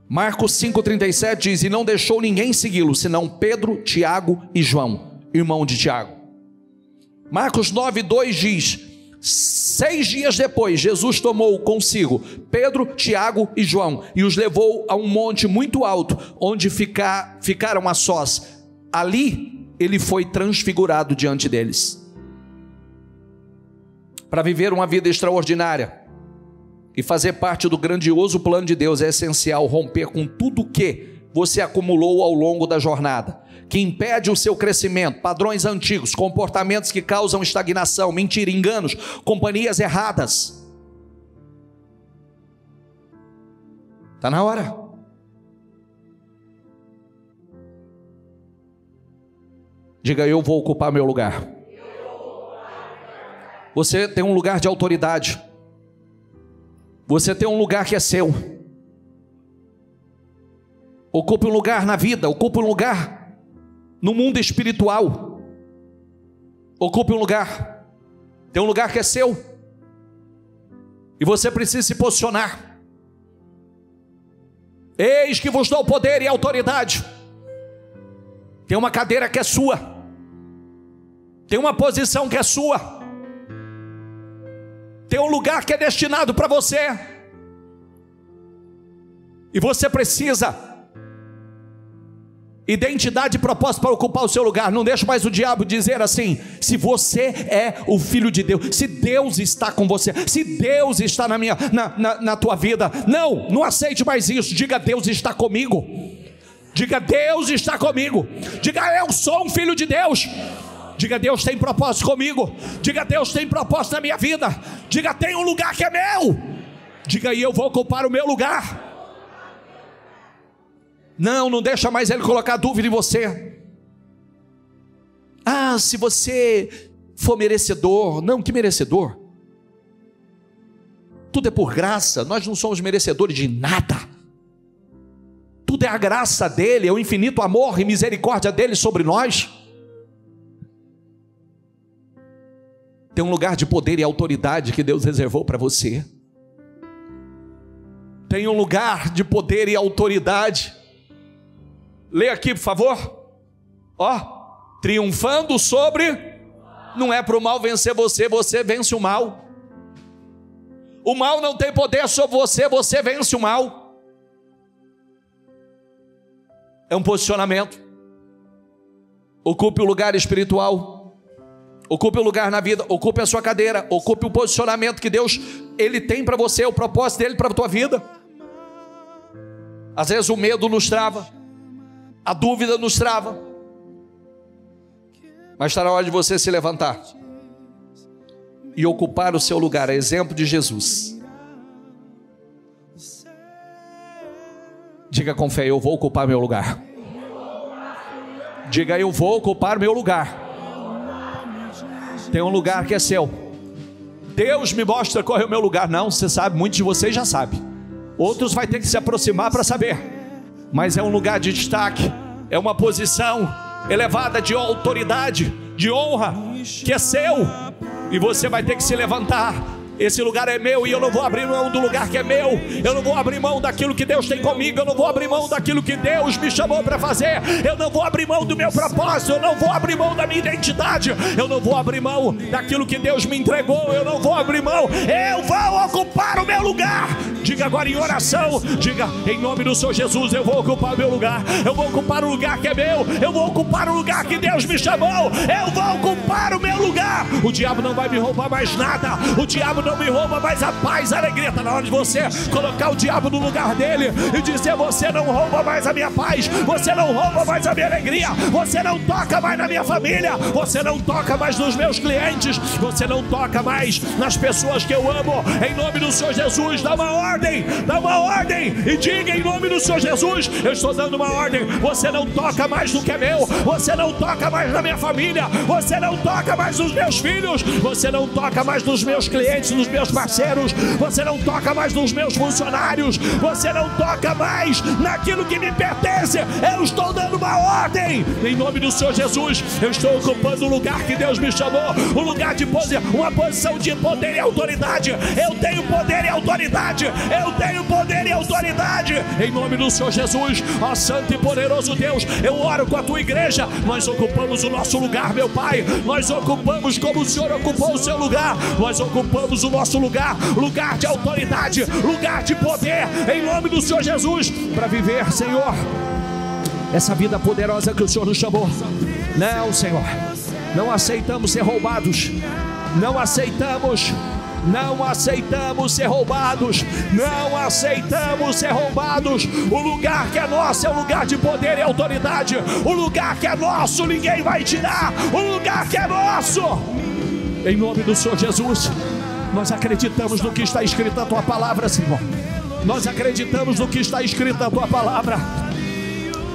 Marcos 5,37 diz: e não deixou ninguém segui-lo, senão Pedro, Tiago e João, irmão de Tiago. Marcos 9,2 diz: 6 dias depois, Jesus tomou consigo Pedro, Tiago e João e os levou a um monte muito alto, onde ficaram a sós. Ali ele foi transfigurado diante deles. Para viver uma vida extraordinária e fazer parte do grandioso plano de Deus, é essencial romper com tudo que você acumulou ao longo da jornada, que impede o seu crescimento, padrões antigos, comportamentos que causam estagnação, mentira, enganos, companhias erradas. Está na hora. Diga: eu vou ocupar meu lugar. Você tem um lugar de autoridade. Você tem um lugar que é seu. Ocupe um lugar na vida, ocupe um lugar no mundo espiritual. Ocupe um lugar. Tem um lugar que é seu. E você precisa se posicionar. Eis que vos dou poder e autoridade. Tem uma cadeira que é sua. Tem uma posição que é sua. Tem um lugar que é destinado para você. E você precisa identidade e propósito para ocupar o seu lugar. Não deixe mais o diabo dizer assim: se você é o filho de Deus, se Deus está com você, se Deus está na tua vida. Não aceite mais isso. Diga: Deus está comigo. Diga: Deus está comigo. Diga: eu sou um filho de Deus. Diga: Deus tem propósito comigo. Diga: Deus tem propósito na minha vida. Diga: tem um lugar que é meu. Diga: e eu vou ocupar o meu lugar. Não deixa mais ele colocar dúvida em você. Se você for merecedor. Não, que merecedor? Tudo é por graça. Nós não somos merecedores de nada. Tudo é a graça dele, é o infinito amor e misericórdia dele sobre nós. Tem um lugar de poder e autoridade que Deus reservou para você. Tem um lugar de poder e autoridade. Leia aqui, por favor. Triunfando sobre. Não é para o mal vencer você, você vence o mal. O mal não tem poder sobre você, você vence o mal. É um posicionamento. Ocupe o lugar espiritual. Ocupe o lugar na vida. Ocupe a sua cadeira. Ocupe o posicionamento que Deus Ele tem para você, o propósito dele para a tua vida. Às vezes o medo nos trava, a dúvida nos trava, mas está na hora de você se levantar e ocupar o seu lugar, a exemplo de Jesus. Diga com fé: eu vou ocupar meu lugar. Diga: eu vou ocupar meu lugar. Tem um lugar que é seu. Deus me mostra qual é o meu lugar. Não, você sabe, muitos de vocês já sabem. Outros vai ter que se aproximar para saber. Mas é um lugar de destaque. É uma posição elevada de autoridade, de honra, que é seu. E você vai ter que se levantar Esse lugar é meu e eu não vou abrir mão do lugar que é meu. Eu não vou abrir mão daquilo que Deus tem comigo. Eu não vou abrir mão daquilo que Deus me chamou para fazer. Eu não vou abrir mão do meu propósito. Eu não vou abrir mão da minha identidade. Eu não vou abrir mão daquilo que Deus me entregou. Eu não vou abrir mão. Eu vou ocupar o meu lugar. Diga agora em oração. Diga, em nome do Senhor Jesus, eu vou ocupar o meu lugar. Eu vou ocupar o lugar que é meu. Eu vou ocupar o lugar que Deus me chamou. Eu vou ocupar o meu lugar. O diabo não vai me roubar mais nada. O diabo não me rouba mais a paz, a alegria. Está na hora de você colocar o diabo no lugar dele e dizer: você não rouba mais a minha paz, você não rouba mais a minha alegria, você não toca mais na minha família, você não toca mais nos meus clientes, você não toca mais nas pessoas que eu amo. Em nome do Senhor Jesus, dá uma ordem e diga em nome do Senhor Jesus: eu estou dando uma ordem. Você não toca mais no que é meu, você não toca mais na minha família, você não toca mais nos meus filhos, você não toca mais nos meus clientes, nos meus parceiros, você não toca mais nos meus funcionários, você não toca mais naquilo que me pertence. Eu estou dando uma ordem em nome do Senhor Jesus. Eu estou ocupando o lugar que Deus me chamou, um lugar de uma posição de poder e autoridade. Eu tenho poder e autoridade, eu tenho poder e autoridade em nome do Senhor Jesus. Ó santo e poderoso Deus, eu oro com a tua igreja. Nós ocupamos o nosso lugar, meu Pai. Nós ocupamos como o Senhor ocupou o seu lugar. Nós ocupamos o nosso lugar, lugar de autoridade, lugar de poder, em nome do Senhor Jesus, para viver, Senhor, essa vida poderosa que o Senhor nos chamou. Não, Senhor, não aceitamos ser roubados, não aceitamos ser roubados, não aceitamos ser roubados. O lugar que é nosso é um lugar de poder e autoridade. O lugar que é nosso ninguém vai tirar. O lugar que é nosso, em nome do Senhor Jesus. Nós acreditamos no que está escrito na tua palavra, Senhor. Nós acreditamos no que está escrito na tua palavra.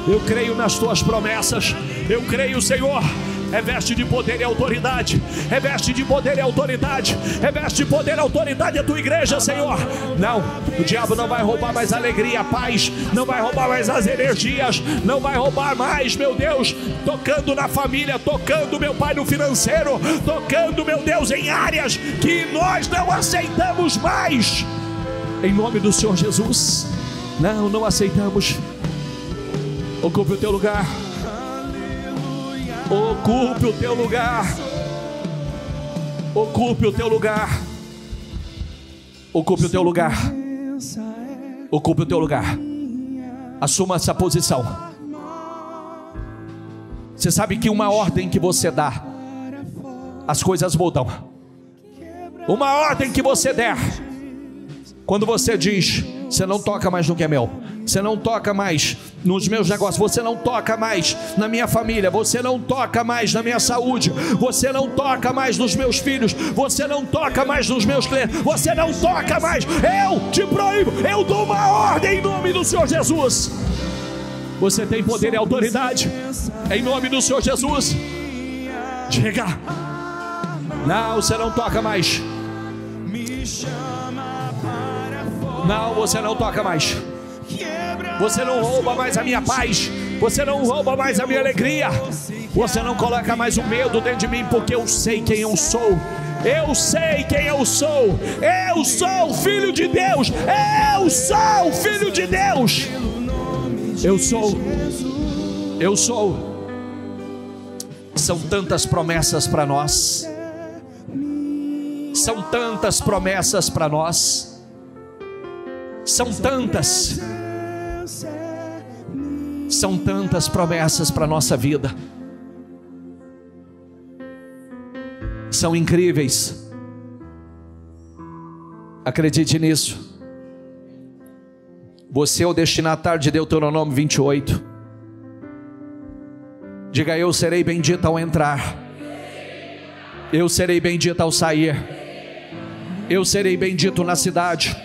Eu creio nas tuas promessas. Eu creio, Senhor. Reveste de poder e autoridade. Reveste de poder e autoridade. Reveste de poder e autoridade a tua igreja, Senhor. Não, o diabo não vai roubar mais a alegria, a paz. Não vai roubar mais as energias. Não vai roubar mais, meu Deus, tocando na família, tocando, meu Pai, no financeiro, tocando, meu Deus, em áreas que nós não aceitamos mais. Em nome do Senhor Jesus. Não aceitamos. Ocupe o teu lugar. Ocupe o teu lugar. Ocupe o teu lugar. Ocupe o teu lugar. Ocupe o teu lugar. Assuma essa posição. Você sabe que uma ordem que você dá, as coisas mudam. Uma ordem que você der, quando você diz: você não toca mais no que é meu, você não toca mais nos meus negócios, você não toca mais na minha família, você não toca mais na minha saúde, você não toca mais nos meus filhos, você não toca mais nos meus clientes, você não toca mais, eu te proíbo, eu dou uma ordem em nome do Senhor Jesus. Você tem poder e autoridade em nome do Senhor Jesus. Diga: não, você não toca mais. Não, você não toca mais. Você não rouba mais a minha paz. Você não rouba mais a minha alegria. Você não coloca mais o medo dentro de mim, porque eu sei quem eu sou. Eu sei quem eu sou. Eu sou filho de Deus. Eu sou filho de Deus. Eu sou. São tantas promessas para nós. São tantas promessas para nós. São tantas promessas para a nossa vida. São incríveis. Acredite nisso. Você é o destinatário de Deuteronômio 28. Diga: eu serei bendito ao entrar. Eu serei bendito ao sair. Eu serei bendito na cidade.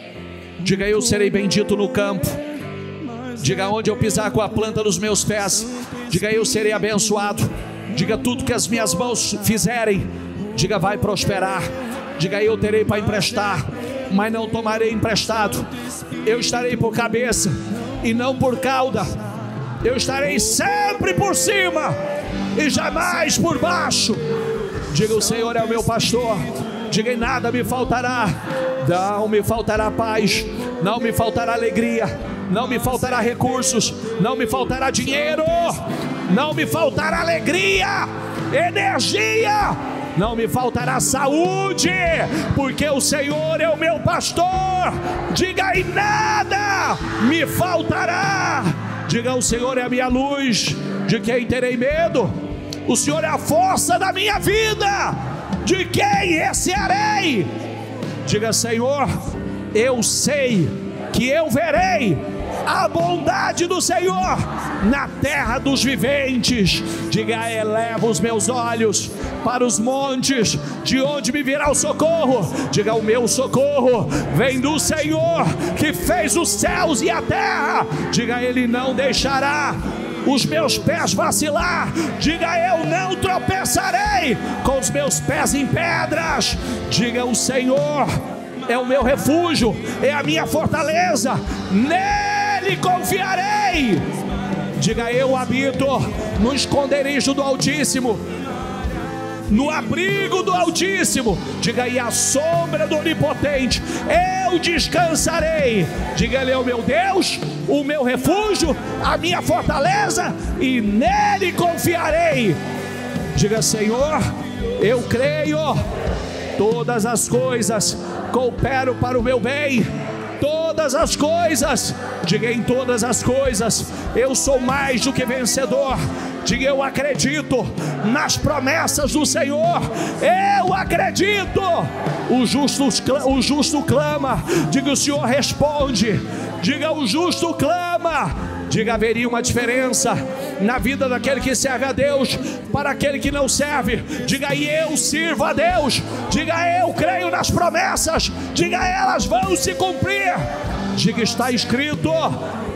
Diga: eu serei bendito no campo. Diga: onde eu pisar com a planta dos meus pés. Diga: eu serei abençoado. Diga: tudo que as minhas mãos fizerem, diga, vai prosperar. Diga: eu terei para emprestar, mas não tomarei emprestado. Eu estarei por cabeça e não por cauda. Eu estarei sempre por cima e jamais por baixo. Diga: o Senhor é o meu pastor Diga: em nada me faltará. Não me faltará paz, não me faltará alegria, não me faltará recursos, não me faltará dinheiro, não me faltará alegria, energia, não me faltará saúde, porque o Senhor é o meu pastor. Diga: em nada me faltará. Diga: o Senhor é a minha luz, de quem terei medo? O Senhor é a força da minha vida, de quem recearei? Diga: Senhor, eu sei que eu verei a bondade do Senhor na terra dos viventes. Diga: eleva os meus olhos para os montes, de onde me virá o socorro? Diga: o meu socorro vem do Senhor, que fez os céus e a terra. Diga: Ele não deixará os meus pés vacilar. Diga: eu não tropeçarei com os meus pés em pedras. Diga: o Senhor é o meu refúgio, é a minha fortaleza, nele confiarei. Diga: eu habito no esconderijo do Altíssimo, no abrigo do Altíssimo. Diga: e à sombra do Onipotente eu descansarei. Diga: Ele é o meu Deus, o meu refúgio, a minha fortaleza, e nele confiarei. Diga: Senhor, eu creio, todas as coisas cooperam para o meu bem. Todas as coisas, diga: em todas as coisas eu sou mais do que vencedor. Diga: eu acredito nas promessas do Senhor, eu acredito. O justo clama. Diga: o Senhor responde. Diga: o justo clama. Diga: haveria uma diferença na vida daquele que serve a Deus para aquele que não serve. Diga: e eu sirvo a Deus. Diga: eu creio nas promessas. Diga: elas vão se cumprir. Diga: está escrito: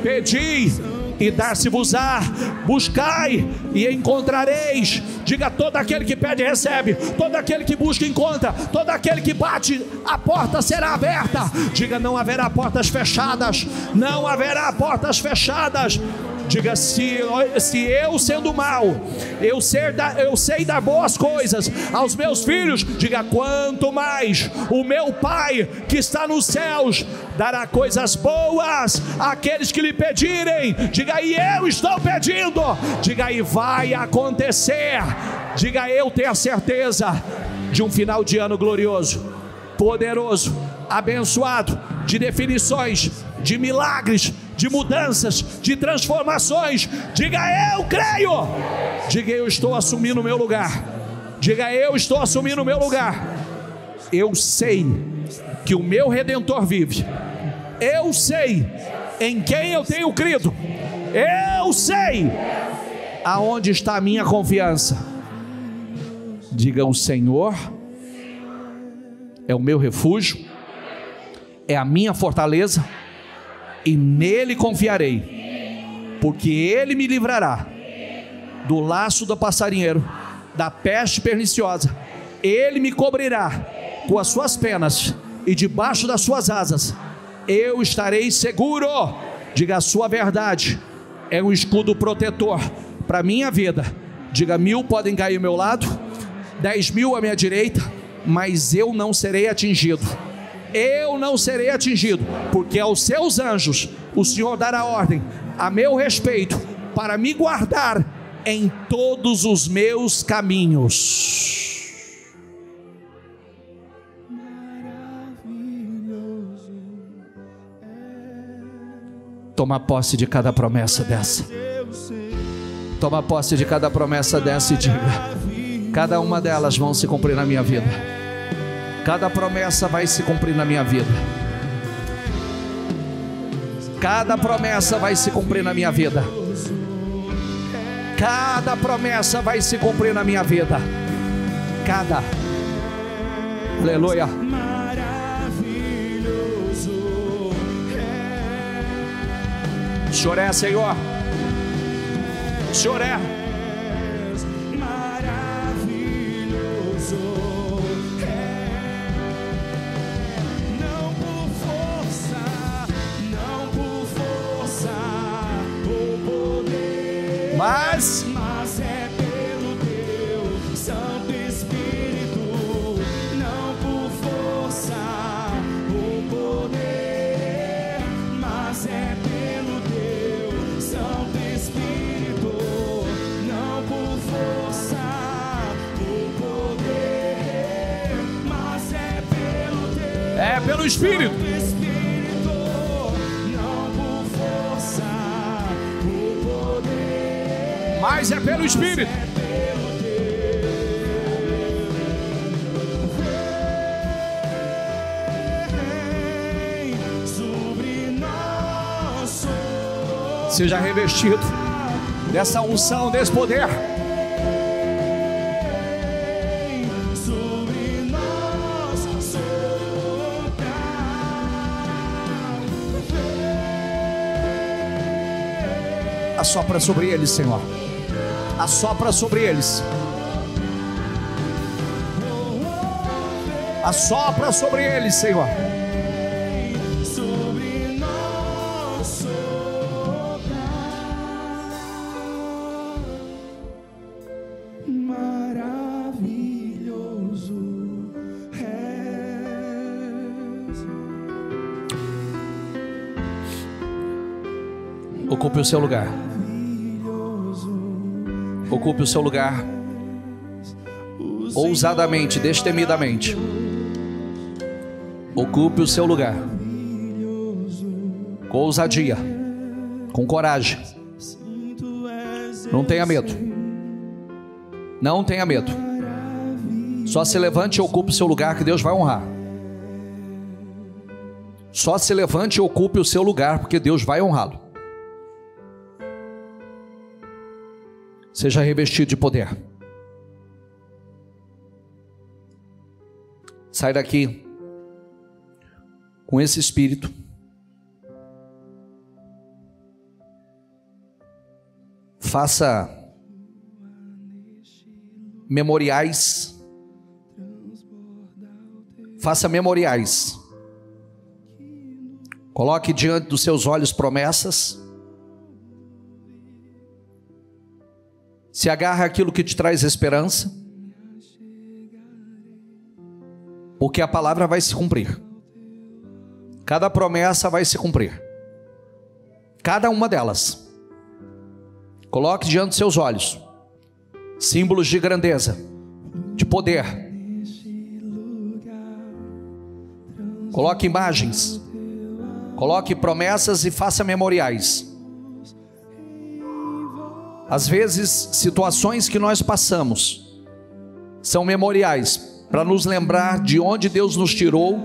pedi e dar-se-vos-á, buscai e encontrareis. Diga: todo aquele que pede recebe, todo aquele que busca encontra, todo aquele que bate, a porta será aberta. Diga: não haverá portas fechadas, não haverá portas fechadas. Diga: se eu sendo mal, eu sei dar boas coisas aos meus filhos, diga: quanto mais o meu Pai que está nos céus dará coisas boas àqueles que lhe pedirem. Diga: e eu estou pedindo. Diga: e vai acontecer. Diga: eu tenho a certeza de um final de ano glorioso, poderoso, abençoado, de definições, de milagres, de mudanças, de transformações. Diga: eu creio. Diga: eu estou assumindo o meu lugar. Diga: eu estou assumindo o meu lugar. Eu sei que o meu Redentor vive. Eu sei em quem eu tenho crido. Eu sei aonde está a minha confiança. Diga: o Senhor é o meu refúgio, é a minha fortaleza, e nele confiarei, porque ele me livrará do laço do passarinheiro, da peste perniciosa. Ele me cobrirá com as suas penas, e debaixo das suas asas eu estarei seguro. Diga: a sua verdade é um escudo protetor para a minha vida. Diga: 1000 podem cair ao meu lado, 10.000 à minha direita, mas eu não serei atingido. Eu não serei atingido, porque aos seus anjos o Senhor dará ordem a meu respeito, para me guardar em todos os meus caminhos. Toma posse de cada promessa dessa. Toma posse de cada promessa dessa e diga: cada uma delas vão se cumprir na minha vida. Cada promessa vai se cumprir na minha vida. Cada promessa vai se cumprir na minha vida. Cada promessa vai se cumprir na minha vida. Cada. Aleluia. O Senhor é, Senhor. O Senhor é. Mas é pelo teu Santo Espírito, não por pelo Espírito. Mas é pelo Espírito. Seja revestido dessa unção, desse poder. Assopra sobre eles, Senhor. Assopra sobre eles. Assopra sobre eles, Senhor. Ocupe o seu lugar. Ocupe o seu lugar. Ousadamente, destemidamente. Ocupe o seu lugar. Com ousadia. Com coragem. Não tenha medo. Não tenha medo. Só se levante e ocupe o seu lugar que Deus vai honrar. Só se levante e ocupe o seu lugar porque Deus vai honrá-lo. Seja revestido de poder. Sai daqui com esse espírito. Faça memoriais. Faça memoriais. Coloque diante dos seus olhos promessas. Se agarre àquilo que te traz esperança, porque a palavra vai se cumprir. Cada promessa vai se cumprir. Cada uma delas. Coloque diante dos seus olhos símbolos de grandeza, de poder. Coloque imagens. Coloque promessas e faça memoriais. Às vezes, situações que nós passamos são memoriais para nos lembrar de onde Deus nos tirou,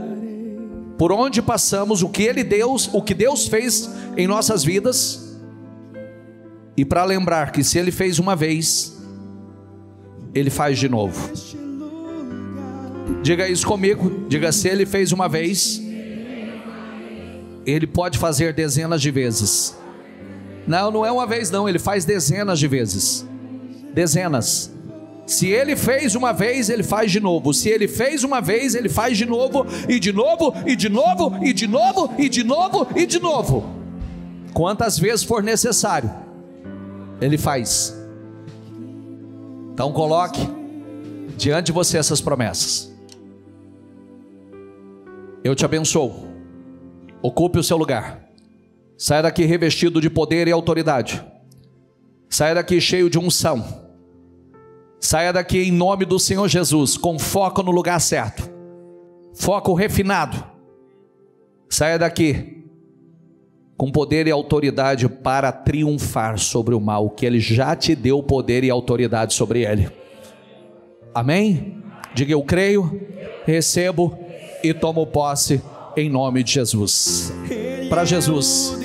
por onde passamos, o que Deus fez em nossas vidas, e para lembrar que se Ele fez uma vez, Ele faz de novo. Diga isso comigo. Diga: se Ele fez uma vez, Ele pode fazer dezenas de vezes. Não, não é uma vez não, Ele faz dezenas de vezes. Dezenas. Se Ele fez uma vez, Ele faz de novo. Se Ele fez uma vez, Ele faz de novo, e de novo, e de novo, e de novo, e de novo, e de novo. Quantas vezes for necessário, Ele faz. Então coloque diante de você essas promessas. Eu te abençoo. Ocupe o seu lugar. Saia daqui revestido de poder e autoridade. Saia daqui cheio de unção. Saia daqui em nome do Senhor Jesus, com foco no lugar certo. Foco refinado. Saia daqui com poder e autoridade para triunfar sobre o mal, que Ele já te deu poder e autoridade sobre ele. Amém? Diga: eu creio, recebo e tomo posse em nome de Jesus. Para Jesus.